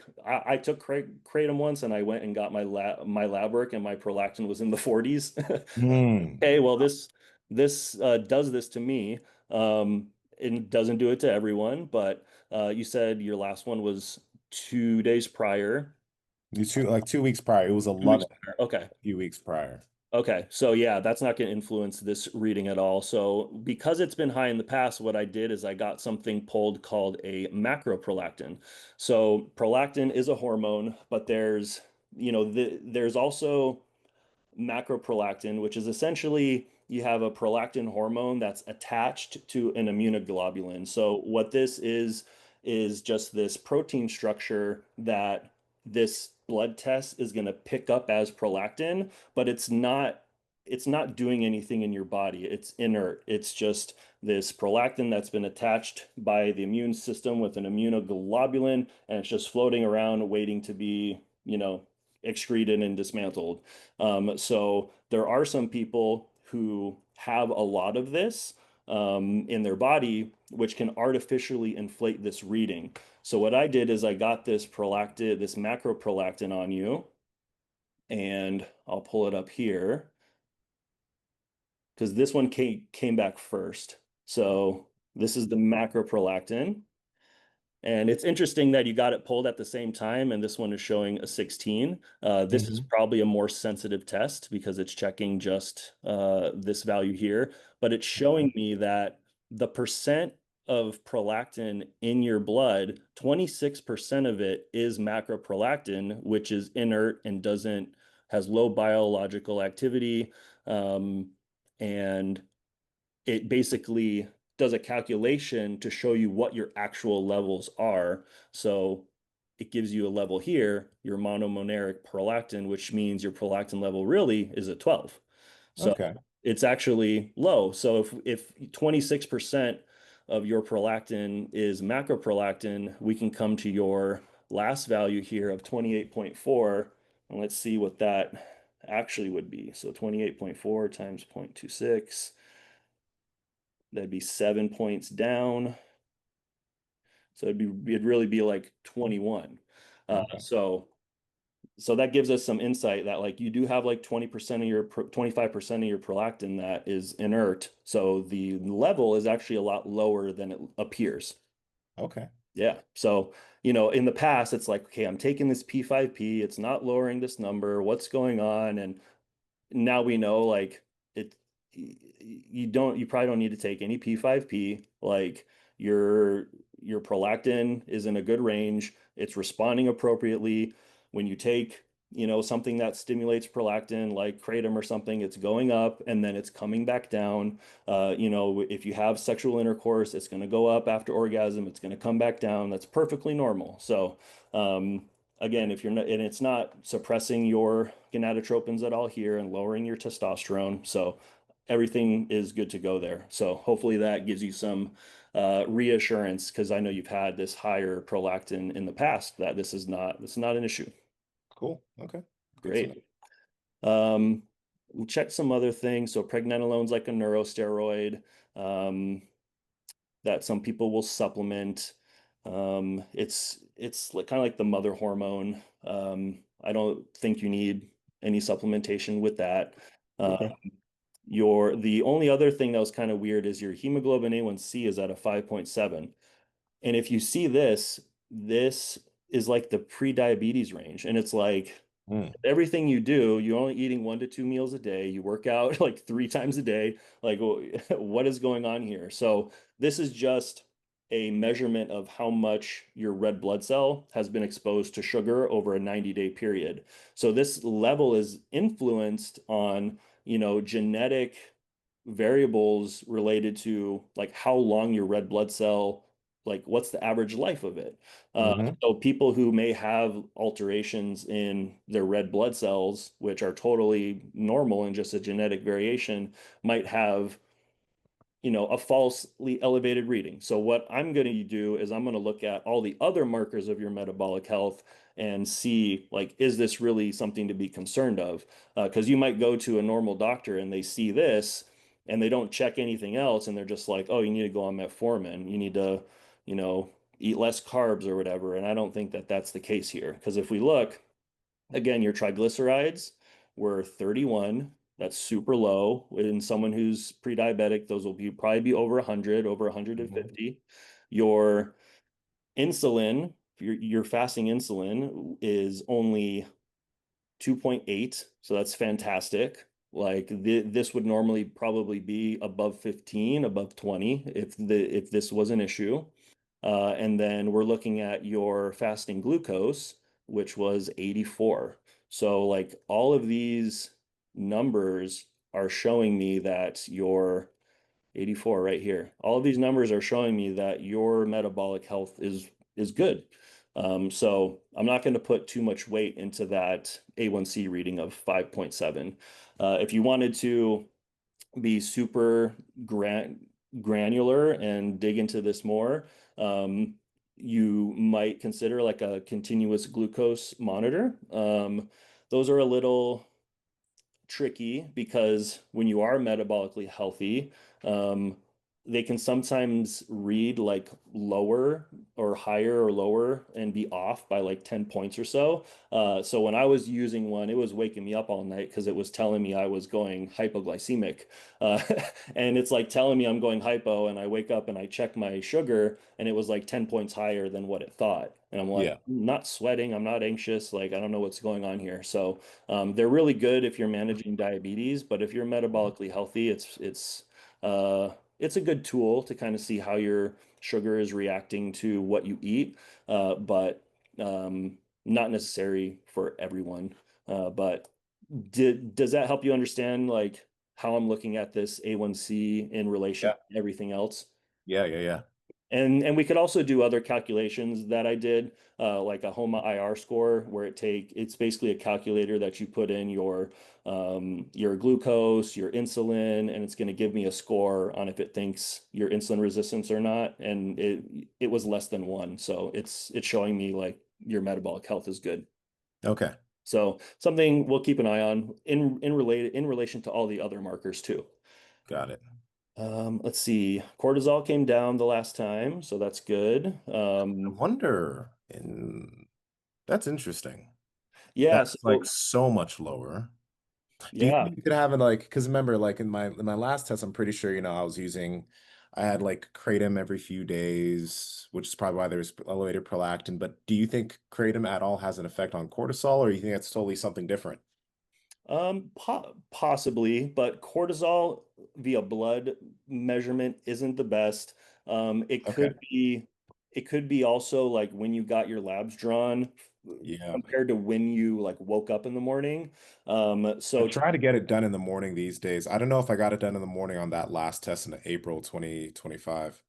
took kratom once, and I went and got my lab work, and my prolactin was in the 40s. Mm. Okay, well this does this to me. It doesn't do it to everyone, but you said your last one was 2 days prior. Like 2 weeks prior, it was 2 weeks 11 prior. Okay. a few weeks prior. Okay, so yeah, that's not going to influence this reading at all. So because it's been high in the past, what I did is I got something pulled called a macroprolactin. So prolactin is a hormone, but there's also macroprolactin, which is essentially you have a prolactin hormone that's attached to an immunoglobulin. So what this is just this protein structure that this blood test is going to pick up as prolactin, but it's not doing anything in your body. It's inert. It's just this prolactin that's been attached by the immune system with an immunoglobulin, and it's just floating around waiting to be, excreted and dismantled. So there are some people who have a lot of this in their body, which can artificially inflate this reading. So what I did is I got this prolactin, this macroprolactin on you, and I'll pull it up here because this one came back first. So this is the macroprolactin. And it's interesting that you got it pulled at the same time, and this one is showing a 16. This is Hmm. probably a more sensitive test because it's checking just this value here, but it's showing me that the percent of prolactin in your blood, 26% of it is macroprolactin, which is inert and has low biological activity. And it basically does a calculation to show you what your actual levels are. So it gives you a level here, your monomoneric prolactin, which means your prolactin level really is at 12. So Okay. it's actually low. So if 26% of your prolactin is macroprolactin, we can come to your last value here of 28.4. And let's see what that actually would be. So 28.4 times 0.26. That'd be 7 points down. So it'd really be like 21. Uh, Okay. so so that gives us some insight that like you do have like 20% of your 25% of your prolactin that is inert. So the level is actually a lot lower than it appears. Okay. Yeah. So, in the past, it's like, okay, I'm taking this P5P, it's not lowering this number. What's going on? And now we know like it you probably don't need to take any P5P. Like your prolactin is in a good range. It's responding appropriately. When you take, something that stimulates prolactin like kratom or something, it's going up and then it's coming back down. If you have sexual intercourse, it's going to go up after orgasm, it's going to come back down. That's perfectly normal. So, again, if you're not, and it's not suppressing your gonadotropins at all here and lowering your testosterone. So everything is good to go there. So hopefully that gives you some reassurance because I know you've had this higher prolactin in the past that this is not an issue. Cool. Okay. Good to know. Great. We'll check some other things. So pregnenolone's like a neurosteroid. That some people will supplement. It's like kind of like the mother hormone. I don't think you need any supplementation with that. Uh, Okay. the only other thing that was kind of weird is your hemoglobin A1C is at a 5.7. And if you see this is like the pre-diabetes range. And it's like Mm. everything you do, you're only eating 1 to 2 meals a day. You work out like 3 times a day. Like, what is going on here? So this is just a measurement of how much your red blood cell has been exposed to sugar over a 90-day period. So this level is influenced on, genetic variables related to like how long your red blood cell, like what's the average life of it. Hmm. So people who may have alterations in their red blood cells, which are totally normal and just a genetic variation, might have, a falsely elevated reading. So what I'm going to do is I'm going to look at all the other markers of your metabolic health and see like, is this really something to be concerned of? Because you might go to a normal doctor and they see this and they don't check anything else, and they're just like, oh, you need to go on metformin, you need to, eat less carbs or whatever. And I don't think that that's the case here, because if we look again, your triglycerides were 31. That's super low. In someone who's pre-diabetic, those will probably be over 100, over Mhm. 150. Your insulin, your fasting insulin is only 2.8, so that's fantastic. Like this would normally probably be above 15, above 20 if this was an issue. And then we're looking at your fasting glucose, which was 84. So like all of these numbers are showing me that your 84 right here. All of these numbers are showing me that your metabolic health is good. So I'm not going to put too much weight into that A1C reading of 5.7. If you wanted to be super granular and dig into this more, you might consider like a continuous glucose monitor. Those are a little tricky because when you are metabolically healthy, um, they can sometimes read like lower or higher or lower and be off by like 10 points or so. So when I was using one, it was waking me up all night because it was telling me I was going hypoglycemic. Uh, and it's like telling me I'm going hypo, and I wake up and I check my sugar and it was like 10 points higher than what it thought. And I'm like, Yeah. I'm not sweating, I'm not anxious, like I don't know what's going on here. So they're really good if you're managing diabetes, but if you're metabolically healthy, it's a good tool to kind of see how your sugar is reacting to what you eat, but not necessary for everyone. But does that help you understand like how I'm looking at this A1C in relation Yeah. to everything else? Yeah. Yeah. Yeah. And we could also do other calculations that I did, like a HOMA IR score, where it's basically a calculator that you put in your glucose, your insulin, and it's going to give me a score on if it thinks you're insulin resistance or not. And it was less than 1, so it's showing me like your metabolic health is good. Okay. So something we'll keep an eye on in relation to all the other markers too. Got it. Let's see. Cortisol came down the last time, so that's good. I wonder, and that's interesting. Yeah, That's like so so much lower. Do you yeah. think you could have it like, because remember, like in my last test, I'm pretty sure, I had like kratom every few days, which is probably why there's elevated prolactin. But do you think kratom at all has an effect on cortisol, or you think that's totally something different? Possibly, but cortisol via blood measurement isn't the best. It Okay. could be, it could be also like when you got your labs drawn Yeah. compared to when you like woke up in the morning. I So try to get it done in the morning these days. I don't know if I got it done in the morning on that last test in April 2025.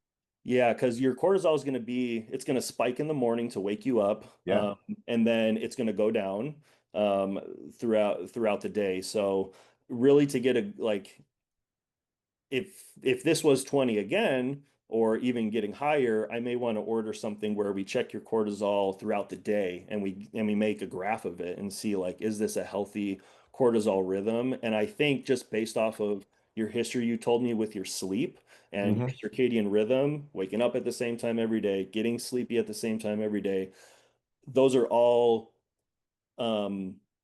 yeah, because your cortisol is going to it's going to spike in the morning to wake you up, Yeah. and then it's going to go down throughout the day. So really, to get a like if this was 20 again, or even getting higher, I may want to order something where we check your cortisol throughout the day, and we make a graph of it and see like, is this a healthy cortisol rhythm? And I think just based off of your history you told me with your sleep and Hmm. your circadian rhythm, waking up at the same time every day, getting sleepy at the same time every day, those are all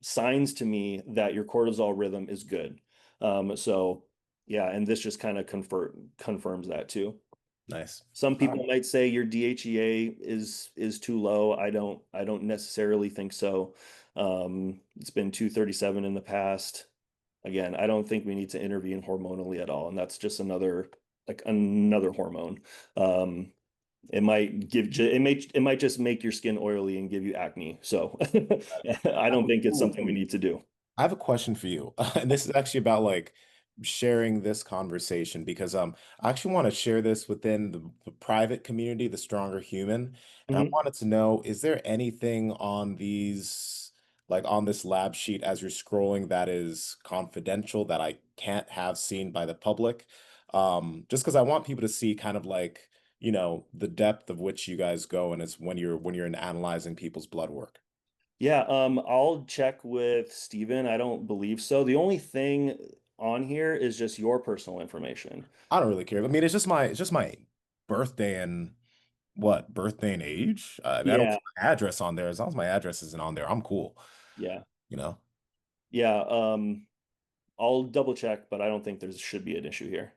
signs to me that your cortisol rhythm is good. So yeah, and this just kind of confirms that too. Nice. Some All right. people might say your DHEA is too low. I don't necessarily think so. It's been 237 in the past. Again, I don't think we need to intervene hormonally at all, and that's just another hormone. Um, it might just make your skin oily and give you acne. So I don't think it's something we need to do. I have a question for you. And this is actually about like sharing this conversation because I actually want to share this within the private community, the Stronger Human. And I Mhm. wanted to know, is there anything on these like on this lab sheet as you're scrolling that is confidential that I can't have seen by the public? Just because I want people to see kind of like, the depth of which you guys go and it's when you're in analyzing people's blood work. Yeah, I'll check with Steven. I don't believe so. The only thing on here is just your personal information. I don't really care. I mean, it's just my birthday and birthday and age. I don't Yeah, put my address on there. As long as my address isn't on there, I'm cool. yeah, You know? yeah. I'll double check, but I don't think there should be an issue here.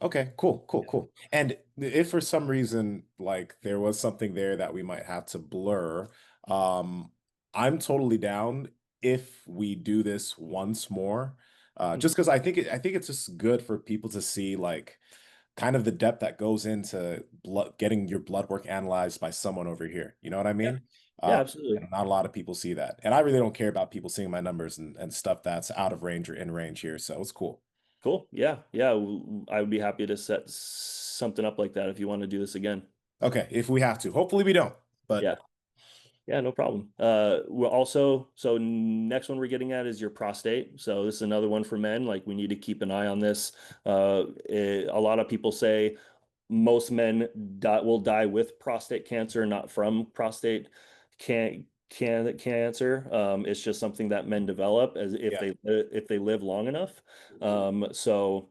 Okay, cool, cool, cool. And if for some reason like there was something there that we might have to blur, um, I'm totally down if we do this once more. Just because I think it's just good for people to see like kind of the depth that goes into getting your blood work analyzed by someone over here. You know what I Yeah, mean? yeah, And absolutely. not a lot of people see that. And I really don't care about people seeing my numbers and stuff that's out of range or in range here. So it's cool. Cool. Yeah, yeah. I would be happy to set something up like that if you want to do this again. Okay, if we have to. Hopefully we don't. But Yeah. Yeah, no problem. We're also, so next one we're getting at is your prostate. So this is another one for men. Like we need to keep an eye on this. A lot of people say most men will die with prostate cancer, not from prostate cancer. It's just something that men develop as yeah. if they live long enough. So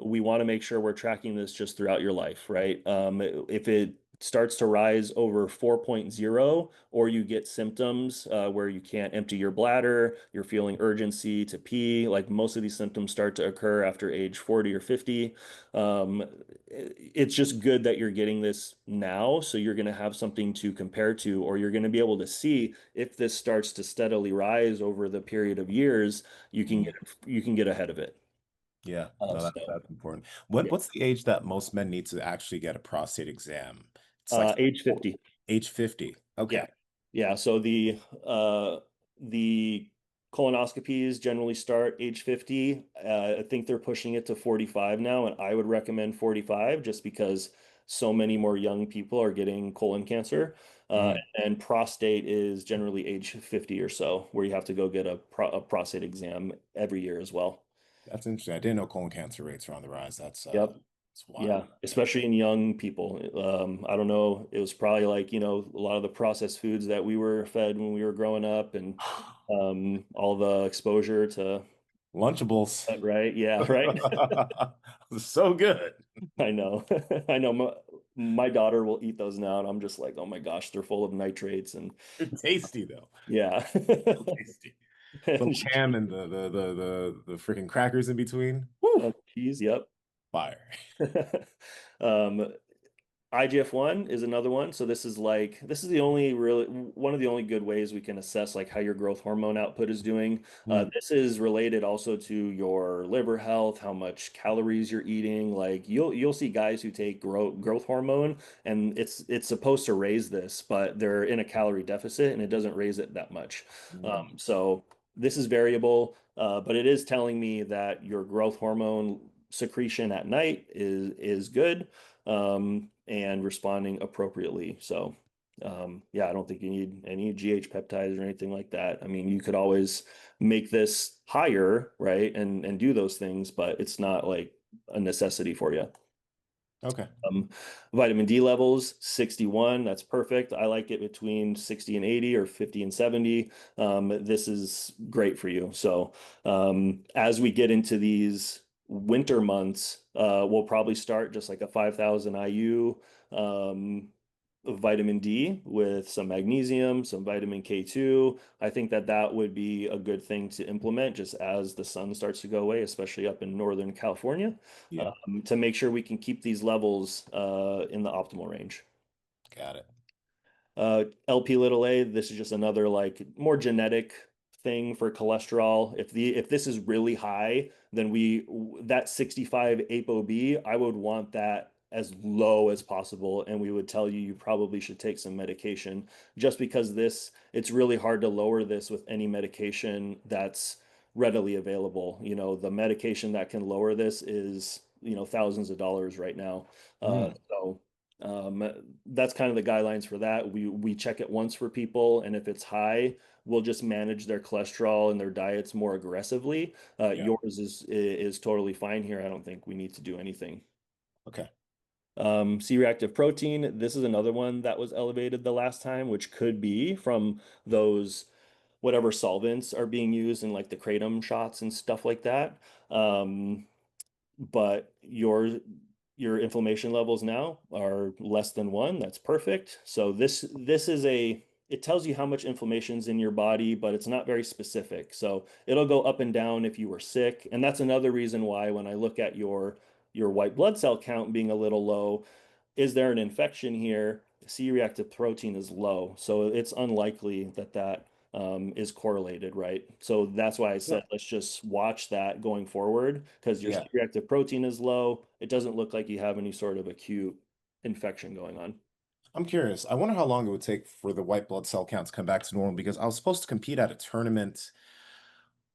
we want to make sure we're tracking this just throughout your life, right? If it starts to rise over 4.0, or you get symptoms where you can't empty your bladder, you're feeling urgency to pee, like most of these symptoms start to occur after age 40 or 50. Um, it's just good that you're getting this now, so you're going to have something to compare to, or you're going to be able to see if this starts to steadily rise over the period of years, Mhm. you can get ahead of it. Yeah. Uh, No, so that's important. yeah, What's the age that most men need to actually get a prostate exam? It's like age 50. age 50. Yeah. Okay. Yeah. So the colonoscopies generally start age 50. I think they're pushing it to 45 now, and I would recommend 45 just because so many more young people are getting colon cancer. Mm, And prostate is generally age 50 or so, where you have to go get a prostate exam every year as well. that's interesting. I didn't know colon cancer rates are on the rise. Yep. It's wild. Yeah, Yeah. especially in young people. I don't know. It was probably like, a lot of the processed foods that we were fed when we were growing up and all the exposure to Lunchables. that, right? Yeah, right. So good. I know. I know my daughter will eat those now and I'm just like, oh my gosh, they're full of nitrates and They're tasty though. yeah. So tasty. Little ham and the freaking crackers in between. Woo! Cheese, yep. Fire. Um, IGF-1 is another one. So this is the only really one of the only good ways we can assess like how your growth hormone output is doing. Mm, This is related also to your liver health, how much calories you're eating. Like you'll see guys who take growth hormone and it's supposed to raise this, but they're in a calorie deficit and it doesn't raise it that much. mm, So this is variable, but it is telling me that your growth hormone secretion at night is good and responding appropriately. So, yeah, I don't think you need any GH peptides or anything like that. I mean, you could always make this higher, right, and do those things, but it's not like a necessity for you. okay. Um, Vitamin D levels, 61, that's perfect. I like it between 60 and 80 or 50 and 70. This is great for you. So, as we get into these winter months, we'll probably start just like a 5,000 IU vitamin D with some magnesium, some vitamin K2. I think that that would be a good thing to implement just as the sun starts to go away, especially up in Northern California, Yeah, to make sure we can keep these levels in the optimal range. got it. LP little a, this is just another like more genetic thing for cholesterol. If this is really high, then that 65 ApoB, I would want that as low as possible, and we would tell you you probably should take some medication just because it's really hard to lower this with any medication that's readily available. The medication that can lower this is, thousands of dollars right now. Mm, So that's kind of the guidelines for that. We check it once for people, and if it's high, we'll just manage their cholesterol and their diets more aggressively. yeah. Yours is totally fine here. I don't think we need to do anything. Okay. C-reactive protein, this is another one that was elevated the last time, which could be from those whatever solvents are being used in like the kratom shots and stuff like that. Um, but your inflammation levels now are less than 1. That's perfect. So this is it tells you how much inflammation's in your body, but it's not very specific. So it'll go up and down if you were sick. And that's another reason why when I look at your white blood cell count being a little low, is there an infection here? C-reactive protein is low, so it's unlikely that is correlated, right? So that's why I Yeah. said let's just watch that going forward because your Yeah. C-reactive protein is low. It doesn't look like you have any sort of acute infection going on. I'm curious. I wonder how long it would take for the white blood cell count to come back to normal because I was supposed to compete at a tournament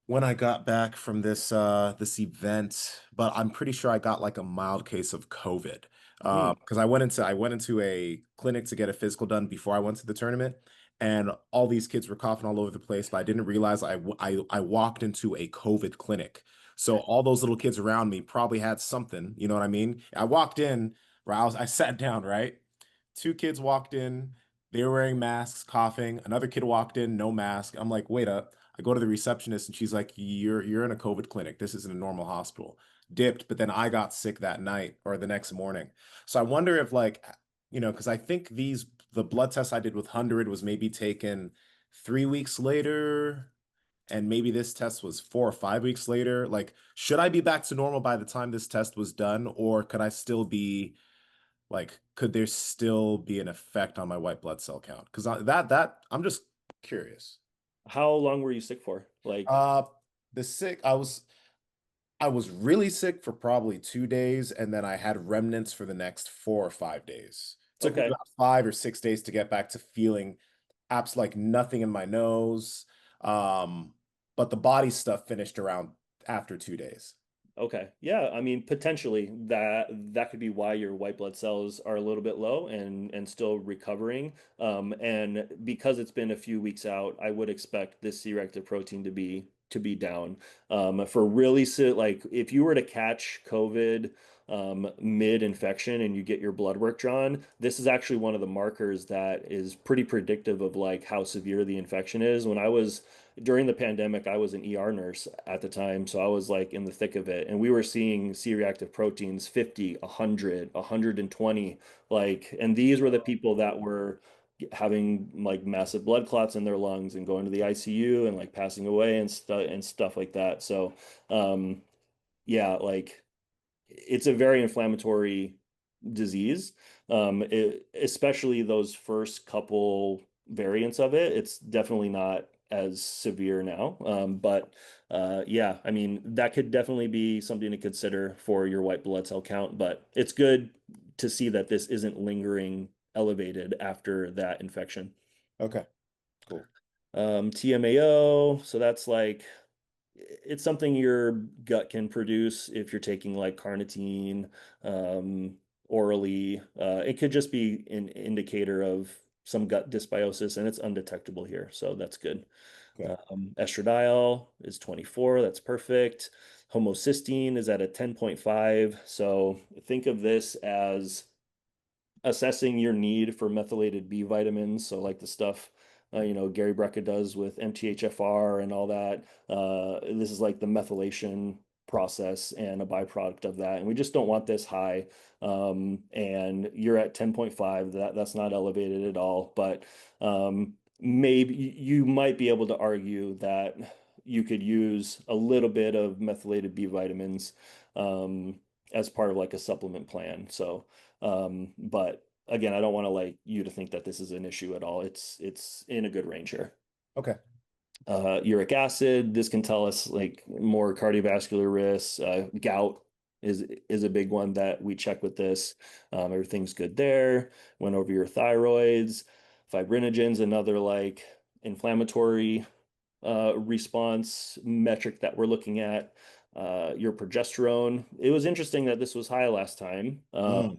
when I got back from this event, but I'm pretty sure I got like a mild case of COVID. Hmm. Because I went into a clinic to get a physical done before I went to the tournament, and all these kids were coughing all over the place, but I didn't realize I walked into a COVID clinic. So all those little kids around me probably had something, you know what I mean? I walked in, right? I sat down, right? Two kids walked in, they were wearing masks, coughing. Another kid walked in, no mask. I'm like, wait up. I go to the receptionist and she's like, you're in a COVID clinic. This isn't a normal hospital. Dipped, but then I got sick that night or the next morning. So I wonder if like, because I think the blood test I did with 100 was maybe taken 3 weeks later, and maybe this test was 4 or 5 weeks later. Like, should I be back to normal by the time this test was done, or could I still be like, could there still be an effect on my white blood cell count? Because that I'm just curious. How long were you sick for? Like, Uh, the sick, I was really sick for probably 2 days, and then I had remnants for the next 4 or 5 days. Took me okay. about 5 or 6 days to get back to feeling apps like nothing in my nose. Um, but the body stuff finished around after 2 days. Okay. Yeah, I mean potentially that could be why your white blood cells are a little bit low and still recovering. And because it's been a few weeks out, I would expect this C-reactive protein to be down. For really like if you were to catch COVID mid-infection and you get your blood work drawn, this is actually one of the markers that is pretty predictive of like how severe the infection is. When I was during the pandemic, I was an ER nurse at the time, so I was like in the thick of it, and we were seeing C-reactive proteins 50, 100, 120, like, and these were the people that were having like massive blood clots in their lungs and going to the ICU and like passing away and stuff like that. So, yeah, like it's a very inflammatory disease. Especially those first couple variants of it. It's definitely not as severe now. But yeah, I mean, that could definitely be something to consider for your white blood cell count. But it's good to see that this isn't lingering elevated after that infection. Okay, cool. TMAO, so that's like it's something your gut can produce if you're taking like carnitine orally. It could just be an indicator of some gut dysbiosis, and it's undetectable here, so that's good. Okay. Estradiol is 24, that's perfect. Homocysteine is at a 10.5, so think of this as assessing your need for methylated B vitamins. So like the stuff, Gary Brecka does with MTHFR and all that. This is like the methylation process and a byproduct of that. And we just don't want this high. And you're at 10.5. That's not elevated at all. But maybe you might be able to argue that you could use a little bit of methylated B vitamins as part of like a supplement plan. So but again, I don't want to like you to think that this is an issue at all. It's in a good range here. Okay. Uric acid, this can tell us like more cardiovascular risks. Gout is a big one that we check with this. Everything's good there. Went over your thyroids, fibrinogens, another like inflammatory response metric that we're looking at. Your progesterone. It was interesting that this was high last time. Mm,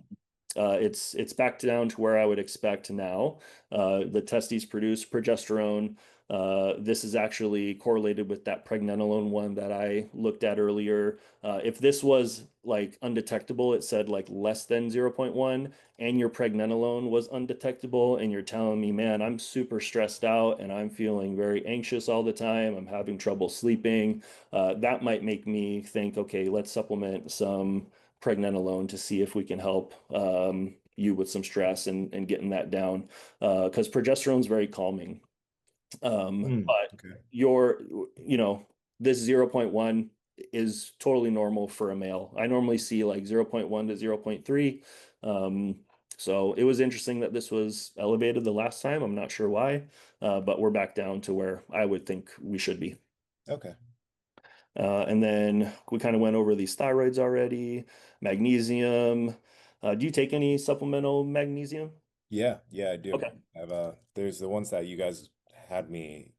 It's back down to where I would expect now. The testes produce progesterone. This is actually correlated with that pregnenolone one that I looked at earlier. If this was like undetectable, it said like less than 0.1, and your pregnenolone was undetectable, and you're telling me, man, I'm super stressed out and I'm feeling very anxious all the time. I'm having trouble sleeping. That might make me think, okay, let's supplement some pregnenolone to see if we can help you with some stress and getting that down. Because progesterone is very calming. But Okay. your, this 0.1 is totally normal for a male. I normally see like 0.1 to 0.3. So it was interesting that this was elevated the last time. I'm not sure why, but we're back down to where I would think we should be. Okay. And then we kind of went over these thyroids already, magnesium. Do you take any supplemental magnesium? Yeah, I do. Okay. There's the ones that you guys had me,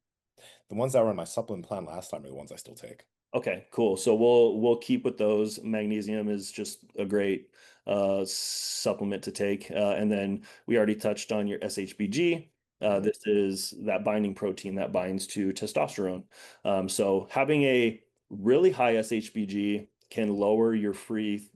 the ones that were on my supplement plan last time are the ones I still take. Okay, cool. So we'll keep with those. Magnesium is just a great supplement to take. And then we already touched on your SHBG. Mhm. This is that binding protein that binds to testosterone. So having a really high SHBG can lower your free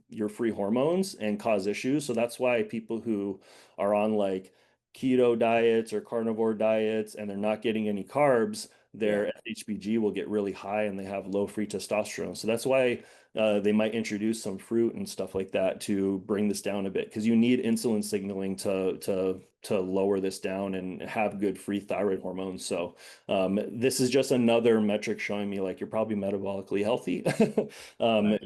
hormones and cause issues. So that's why people who are on like keto diets or carnivore diets and they're not getting any carbs, Yeah, their SHBG will get really high and they have low free testosterone. So that's why they might introduce some fruit and stuff like that to bring this down a bit because you need insulin signaling to lower this down and have good free thyroid hormones. So this is just another metric showing me like you're probably metabolically healthy. right.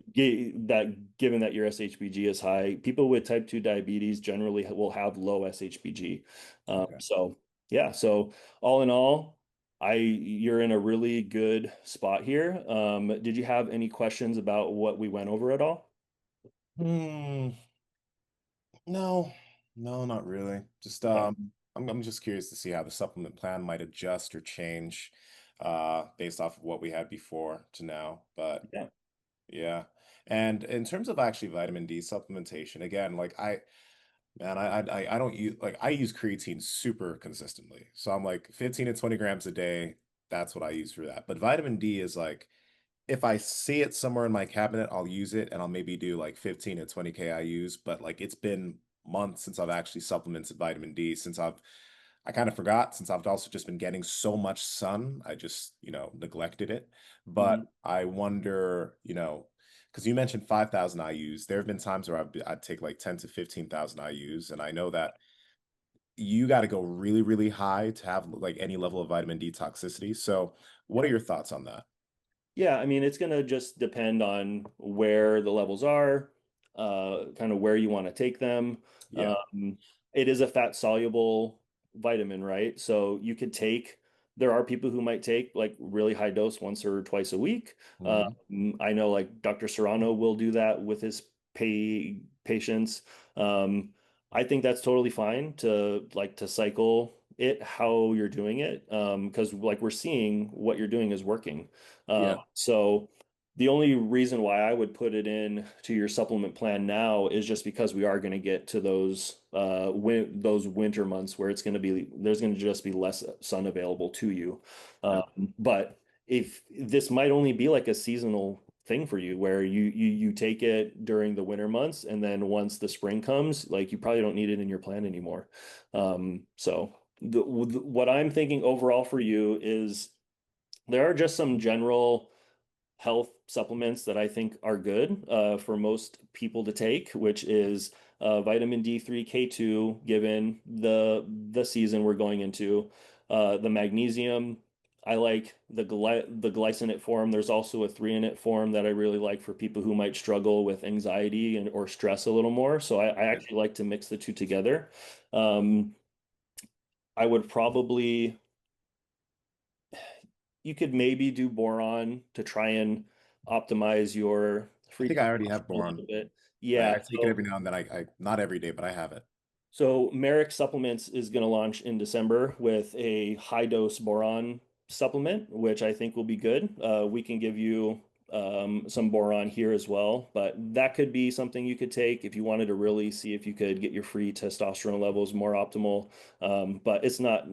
That given that your SHBG is high, people with type 2 diabetes generally will have low SHBG. Okay. So yeah, so all in all, you're in a really good spot here. Did you have any questions about what we went over at all? Hmm. No, no, not really. Just Okay. I'm just curious to see how the supplement plan might adjust or change based off of what we had before to now. But Yeah. yeah. And in terms of actually vitamin D supplementation, again, like I don't use like I use creatine super consistently. So I'm like 15 to 20 grams a day. That's what I use for that. But vitamin D is like if I see it somewhere in my cabinet, I'll use it and I'll maybe do like 15 to 20 KIUs, but like it's been months since I've actually supplemented vitamin D since I kind of forgot since I've also just been getting so much sun. I just, neglected it. But Mhm. I wonder, because you mentioned 5,000 IUs, there have been times where I'd take like 10 to 15,000 IUs. And I know that you got to go really, really high to have like any level of vitamin D toxicity. So what are Yeah. your thoughts on that? Yeah, I mean, it's going to just depend on where the levels are, kind of where you want to take them. Yeah. Um, it is a fat soluble vitamin, right? So you could take, there are people who might take like really high dose once or twice a week. Mhm. I know like Dr. Serrano will do that with his patients. Um, I think that's totally fine to cycle it how you're doing it, because like we're seeing what you're doing is working. Yeah. So the only reason why I would put it in to your supplement plan now is just because we are going to get to those winter months where there's going to just be less sun available to you. Yeah. But if this might only be like a seasonal thing for you where you take it during the winter months and then once the spring comes, like you probably don't need it in your plan anymore. So what I'm thinking overall for you is there are just some general health supplements that I think are good for most people to take, which is vitamin D3, K2, given the season we're going into. The magnesium, I like the glycinate form. There's also a threonate form that I really like for people who might struggle with anxiety and or stress a little more. So I Yeah. actually like to mix the two together. Um, I would probably you could maybe do boron to try and optimize your I free think I already testosterone have a little boron. bit. I, Yeah, I take it every now and then. I not every day, but I have it. so Marek Supplements is going to launch in December with a high dose boron supplement, which I think will be good. We can give you some boron here as well, but that could be something you could take if you wanted to really see if you could get your free testosterone levels more optimal. But it's not.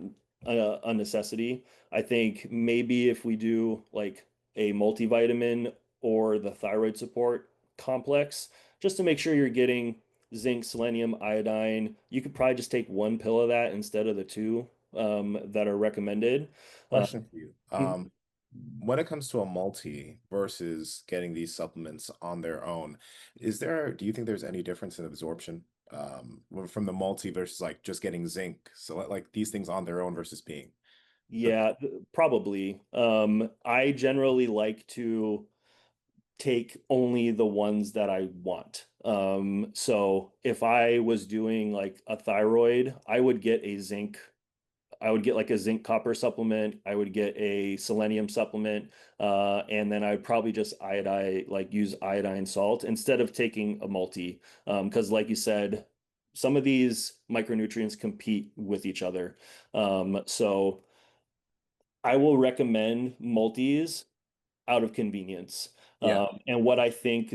a necessity. I think maybe if we do like a multivitamin or the thyroid support complex, just to make sure you're getting zinc, selenium, iodine, you could probably just take one pill of that instead of the two that are recommended. Uh, Question for you. When it comes to a multi versus getting these supplements on their own, do you think there's any difference in absorption from the multi versus like just getting zinc? So like these things on their own versus being the yeah, probably. I generally like to take only the ones that I want. So if I was doing like a thyroid, I would get like a zinc copper supplement. I would get a selenium supplement, and then I'd probably just use iodine salt instead of taking a multi. Because like you said, some of these micronutrients compete with each other. So I will recommend multis out of convenience, yeah. and what I think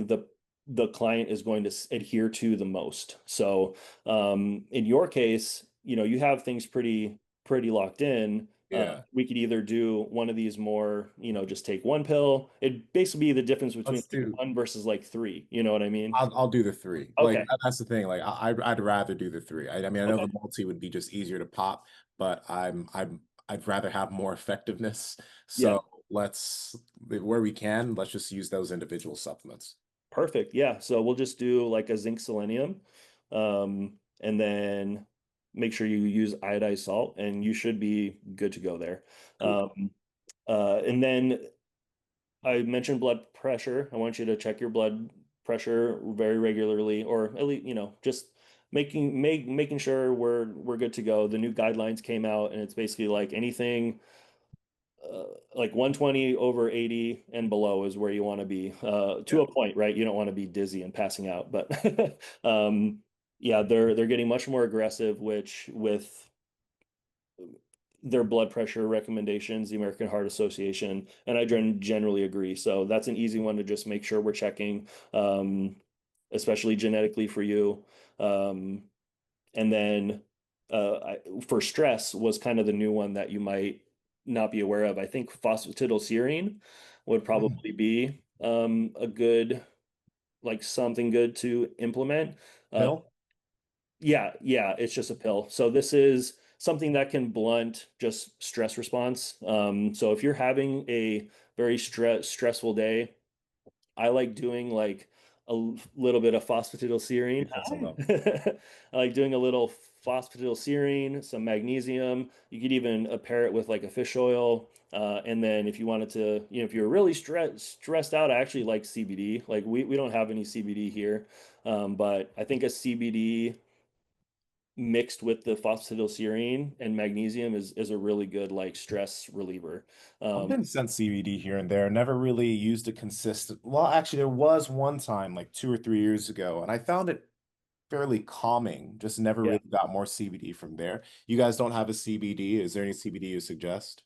the client is going to adhere to the most. So, in your case, you have things pretty locked in. Yeah. We could either do one of these more, just take one pill. It'd basically be the difference between Let's like do one versus like three. You know what I mean? I'll do the three. Like Okay. that's the thing. Like I'd rather do the three. I mean, I know Okay. the multi would be just easier to pop, but I'd rather have more effectiveness. Yeah. So where we can, let's just use those individual supplements. Perfect. Yeah. So we'll just do like a zinc selenium, and then make sure you use iodized salt, and you should be good to go there. Cool. And then I mentioned blood pressure. I want you to check your blood pressure very regularly, or at least, just making sure we're good to go. The new guidelines came out, and it's basically like anything like 120 over 80 and below is where you want to be to Yeah. a point, right? You don't want to be dizzy and passing out, but yeah, they're getting much more aggressive, which with their blood pressure recommendations, the American Heart Association, and I generally agree. So that's an easy one to just make sure we're checking, especially genetically for you. Um, and then for stress was kind of the new one that you might not be aware of. I think phosphatidylserine would Mm. probably be a good, like something good to implement. Uh, Pill? yeah, it's just a pill. So this is something that can blunt just stress response. So if you're having a very stressful day, I like doing like a little bit of Be phosphatidylserine. careful though. I like doing a little phosphatidylserine, some magnesium. You could even pair it with like a fish oil. And then if you wanted to, if you're really stressed out, I actually like CBD. Like we don't have any CBD here. But I think a CBD mixed with the phosphatidylserine and magnesium is a really good like stress reliever. I've Um, been sent CBD here and there, never really used a consistent. Well, actually, there was one time like 2 or 3 years ago, and I found it fairly calming. Just never yeah. really got more CBD from there. You guys don't have a CBD? Is there any CBD you suggest?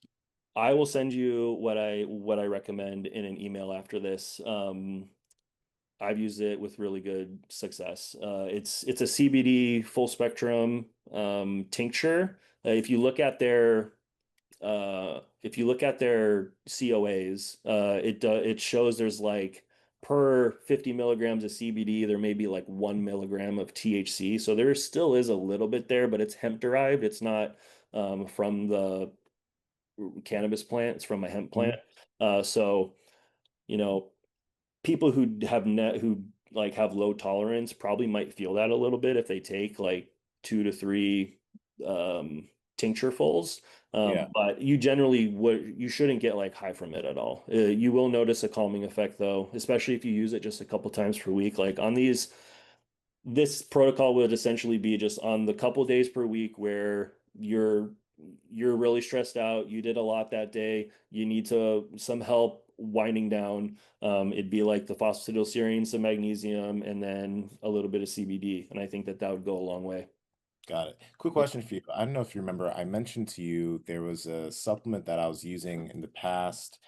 I will send you what I recommend in an email after this. I've used it with really good success. It's a CBD full spectrum tincture. If you look at their COAs, it shows there's like per 50 milligrams of CBD, there may be like 1 milligram of THC. So there still is a little bit there, but it's hemp derived. It's not from the cannabis plant. It's from a hemp plant. Mhm. So you know, people who like have low tolerance probably might feel that a little bit if they take like 2 to 3 um, tincturefuls. Yeah, But you shouldn't get like high from it at all. You will notice a calming effect though, especially if you use it just a couple times per week. Like on these this protocol would essentially be just on the couple days per week where you're really stressed out, you did a lot that day, you need some help winding down. It'd be like the phosphatidylserine, some magnesium, and then a little bit of CBD. And I think that would go a long way. got it. Quick question for you. I don't know if you remember, I mentioned to you there was a supplement that I was using in the past.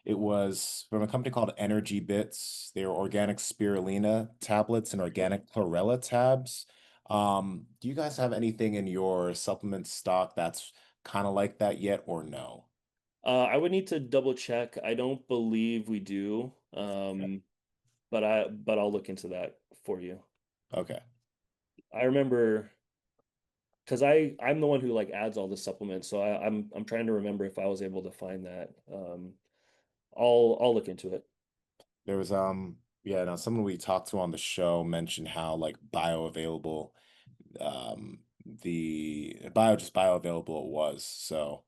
It was from a company called Energy Bits. They were organic spirulina tablets and organic chlorella tabs. Do you guys have anything in your supplement stock that's kind of like that yet, or no? I would need to double check. I don't believe we do. Okay. But I'll look into that for you. Okay. I remember because I'm the one who like adds all the supplements, so I'm trying to remember if I was able to find that. I'll look into it. There was yeah, now someone we talked to on the show mentioned how like bioavailable um just bioavailable it was. So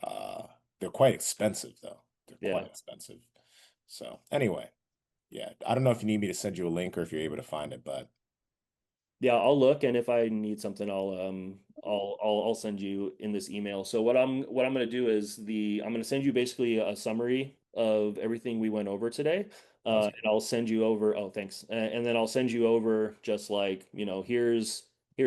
uh they're quite expensive though. They're quite Yeah. expensive. So anyway, yeah, I don't know if you need me to send you a link or if you're able to find it, but Yeah, I'll look, and if I need something, I'll send you in this email. So what I'm gonna do is I'm gonna send you basically a summary of everything we went over today, sounds and I'll send you over. Oh, thanks. And then I'll send you over just like here's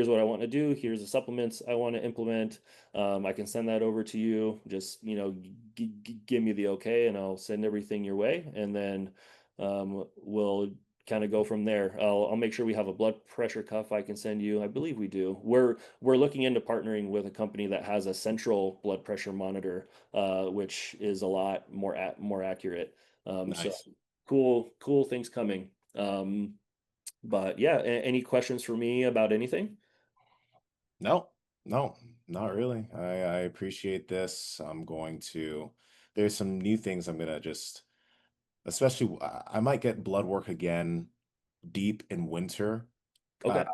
what I want to do. Here's the supplements I want to implement. I can send that over to you. Just give me the okay, and I'll send everything your way, and then we'll kind of go from there. I'll make sure we have a blood pressure cuff I can send you. I believe we do. We're looking into partnering with a company that has a central blood pressure monitor, which is a lot more accurate. So nice. cool things coming. But yeah, any questions for me about anything? No, no, not really. I appreciate this. There's some new things I'm gonna just, especially, I might get blood work again deep in winter, uh, Okay.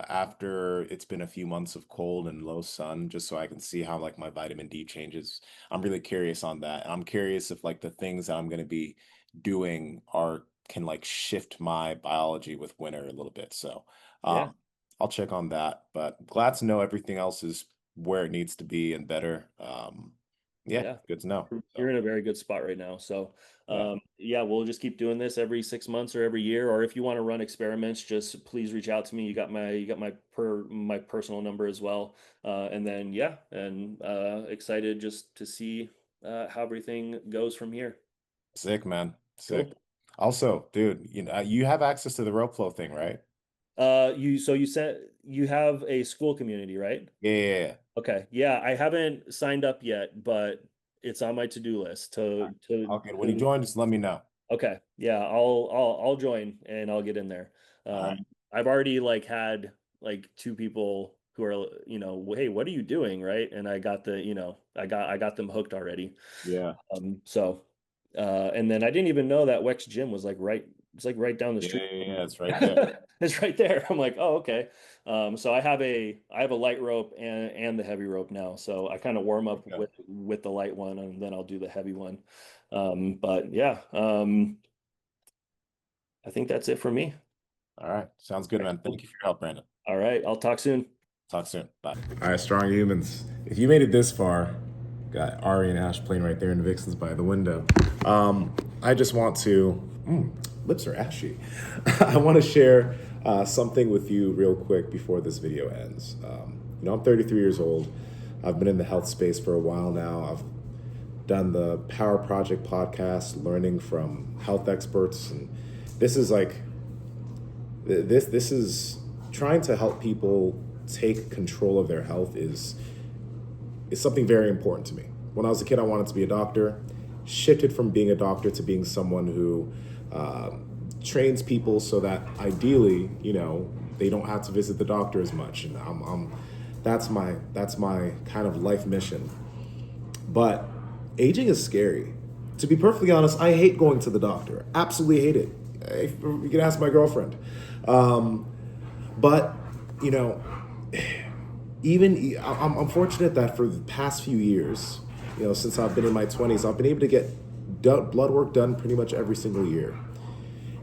after it's been a few months of cold and low sun, just so I can see how like my vitamin D changes. I'm really curious on that. And I'm curious if like the things that I'm gonna be doing are can like shift my biology with winter a little bit. So Yeah. um I'll check on that. But glad to know everything else is where it needs to be and better. Yeah, Yeah. good to know. You're So in a very good spot right now. So, yeah. yeah, we'll just keep doing this every 6 months or every year. Or if you want to run experiments, just please reach out to me. You got my personal number as well. And then yeah, and excited just to see how everything goes from here. Sick, man. Sick. Cool. Also, dude, you have access to the rope flow thing, right? You said you have a school community, right? Yeah, yeah, yeah. Okay. Yeah, I haven't signed up yet, but it's on my to-do list Okay, when you join, just let me know. Okay. Yeah, I'll join and I'll get in there. All right. I've already like had like two people who are, hey, what are you doing, right? And I got I got them hooked already. Yeah. So and then I didn't even know that Wex Gym was it's like right down the Yeah, street yeah, from yeah, me. it's right there. It's right there. I'm like, oh, okay. So I have a light rope and the heavy rope now. So I kind of warm up Okay. with the light one, and then I'll do the heavy one. But yeah, I think that's it for me. All right. Sounds good, man. Thank you for your help, Brandon. All right, I'll talk soon. Talk soon. Bye. All right, strong humans. If you made it this far, got Ari and Ash playing right there in Vixen's by the window. I just want to, lips are ashy. I want to share something with you real quick before this video ends. I'm 33 years old. I've been in the health space for a while now. I've done the Power Project podcast, learning from health experts, and this is like this is trying to help people take control of their health is something very important to me. When I was a kid, I wanted to be a doctor. Shifted from being a doctor to being someone who trains people so that ideally, they don't have to visit the doctor as much. And that's my kind of life mission. But aging is scary. To be perfectly honest, I hate going to the doctor. Absolutely hate it. You can ask my girlfriend. But you know, I'm fortunate that for the past few years, since I've been in my 20s, I've been able to get blood work done pretty much every single year.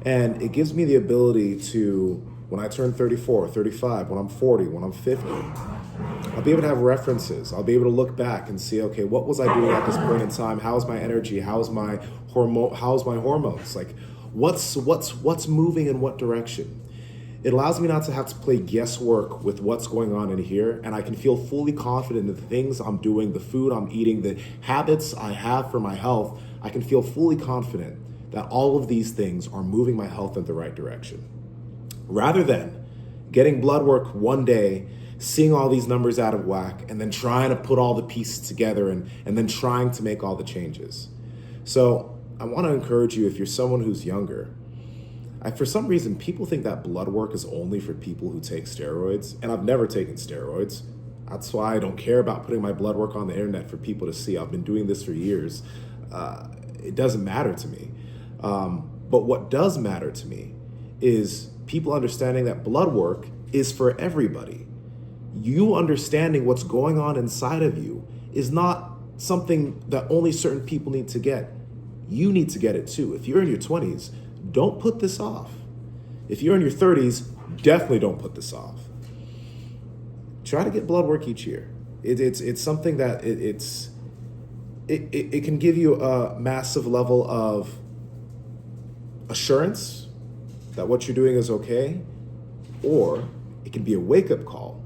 And it gives me the ability to, when I turn 34, 35, when I'm 40, when I'm 50, I'll be able to have references. I'll be able to look back and see, okay, what was I doing at this point in time? How's my energy? How's my hormones? Like, what's moving in what direction? It allows me not to have to play guesswork with what's going on in here, and I can feel fully confident in the things I'm doing, the food I'm eating, the habits I have for my health. I can feel fully confident that all of these things are moving my health in the right direction. Rather than getting blood work one day, seeing all these numbers out of whack, and then trying to put all the pieces together and then trying to make all the changes. So I want to encourage you, if you're someone who's younger, for some reason, people think that blood work is only for people who take steroids, and I've never taken steroids. That's why I don't care about putting my blood work on the internet for people to see. I've been doing this for years. It doesn't matter to me. But what does matter to me is people understanding that blood work is for everybody. You understanding what's going on inside of you is not something that only certain people need to get. You need to get it too. If you're in your 20s, don't put this off. If you're in your 30s, definitely don't put this off. Try to get blood work each year. It's something that it can give you a massive level of assurance that what you're doing is okay, or it can be a wake-up call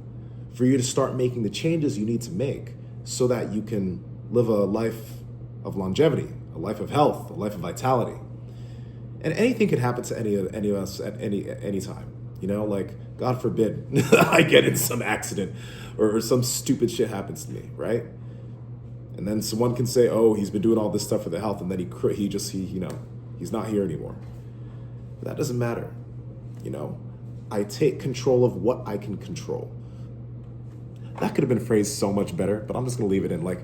for you to start making the changes you need to make so that you can live a life of longevity, a life of health, a life of vitality. And anything can happen to any of us at any time. You know, like, God forbid I get in some accident or some stupid shit happens to me, right? And then someone can say, oh, he's been doing all this stuff for the health, and then he's not here anymore. But that doesn't matter. You know, I take control of what I can control. That could have been phrased so much better, but I'm just gonna leave it in. Like,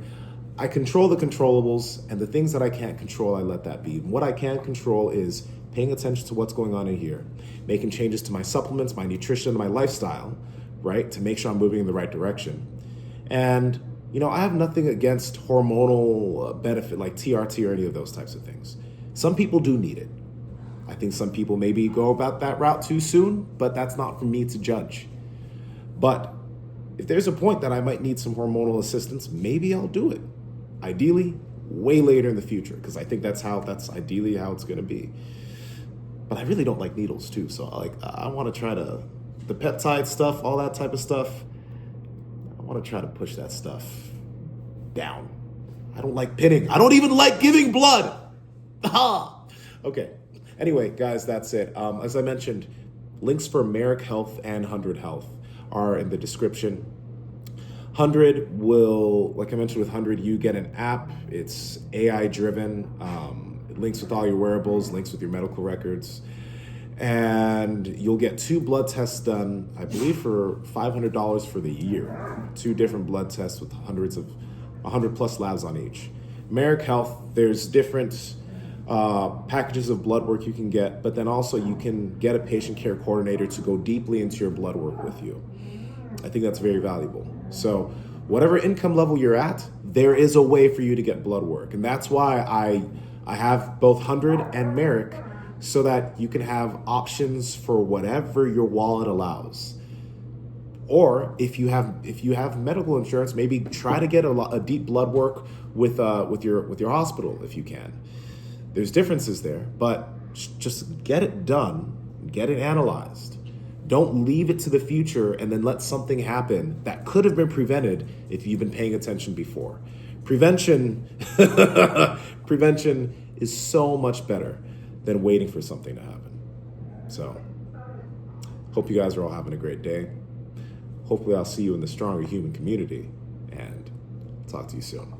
I control the controllables, and the things that I can't control, I let that be. What I can control is paying attention to what's going on in here, making changes to my supplements, my nutrition, my lifestyle, right, to make sure I'm moving in the right direction. And, you know, I have nothing against hormonal benefit like TRT or any of those types of things. Some people do need it. I think some people maybe go about that route too soon, but that's not for me to judge. But if there's a point that I might need some hormonal assistance, maybe I'll do it. Ideally, way later in the future, because I think that's ideally how it's going to be. But I really don't like needles too, so I want to try the peptide stuff, all that type of stuff. I want to try to push that stuff down. I don't like pinning. I don't even like giving blood. Okay. Anyway, guys, that's it. As I mentioned, links for Marek Health and 100 Health are in the description. 100 will, like I mentioned with 100, you get an app. It's AI driven. It links with all your wearables, links with your medical records. And you'll get 2 blood tests done, I believe for $500 for the year. 2 different blood tests with 100 plus labs on each. Marek Health, there's different packages of blood work you can get, but then also you can get a patient care coordinator to go deeply into your blood work with you. I think that's very valuable. So whatever income level you're at, there is a way for you to get blood work. And that's why I have both 100 and Marek, so that you can have options for whatever your wallet allows. Or if you have medical insurance, maybe try to get a deep blood work with your hospital if you can. There's differences there, but just get it done, get it analyzed. Don't leave it to the future and then let something happen that could have been prevented if you've been paying attention before. Prevention is so much better than waiting for something to happen. So, hope you guys are all having a great day. Hopefully I'll see you in the Stronger Human community, and talk to you soon.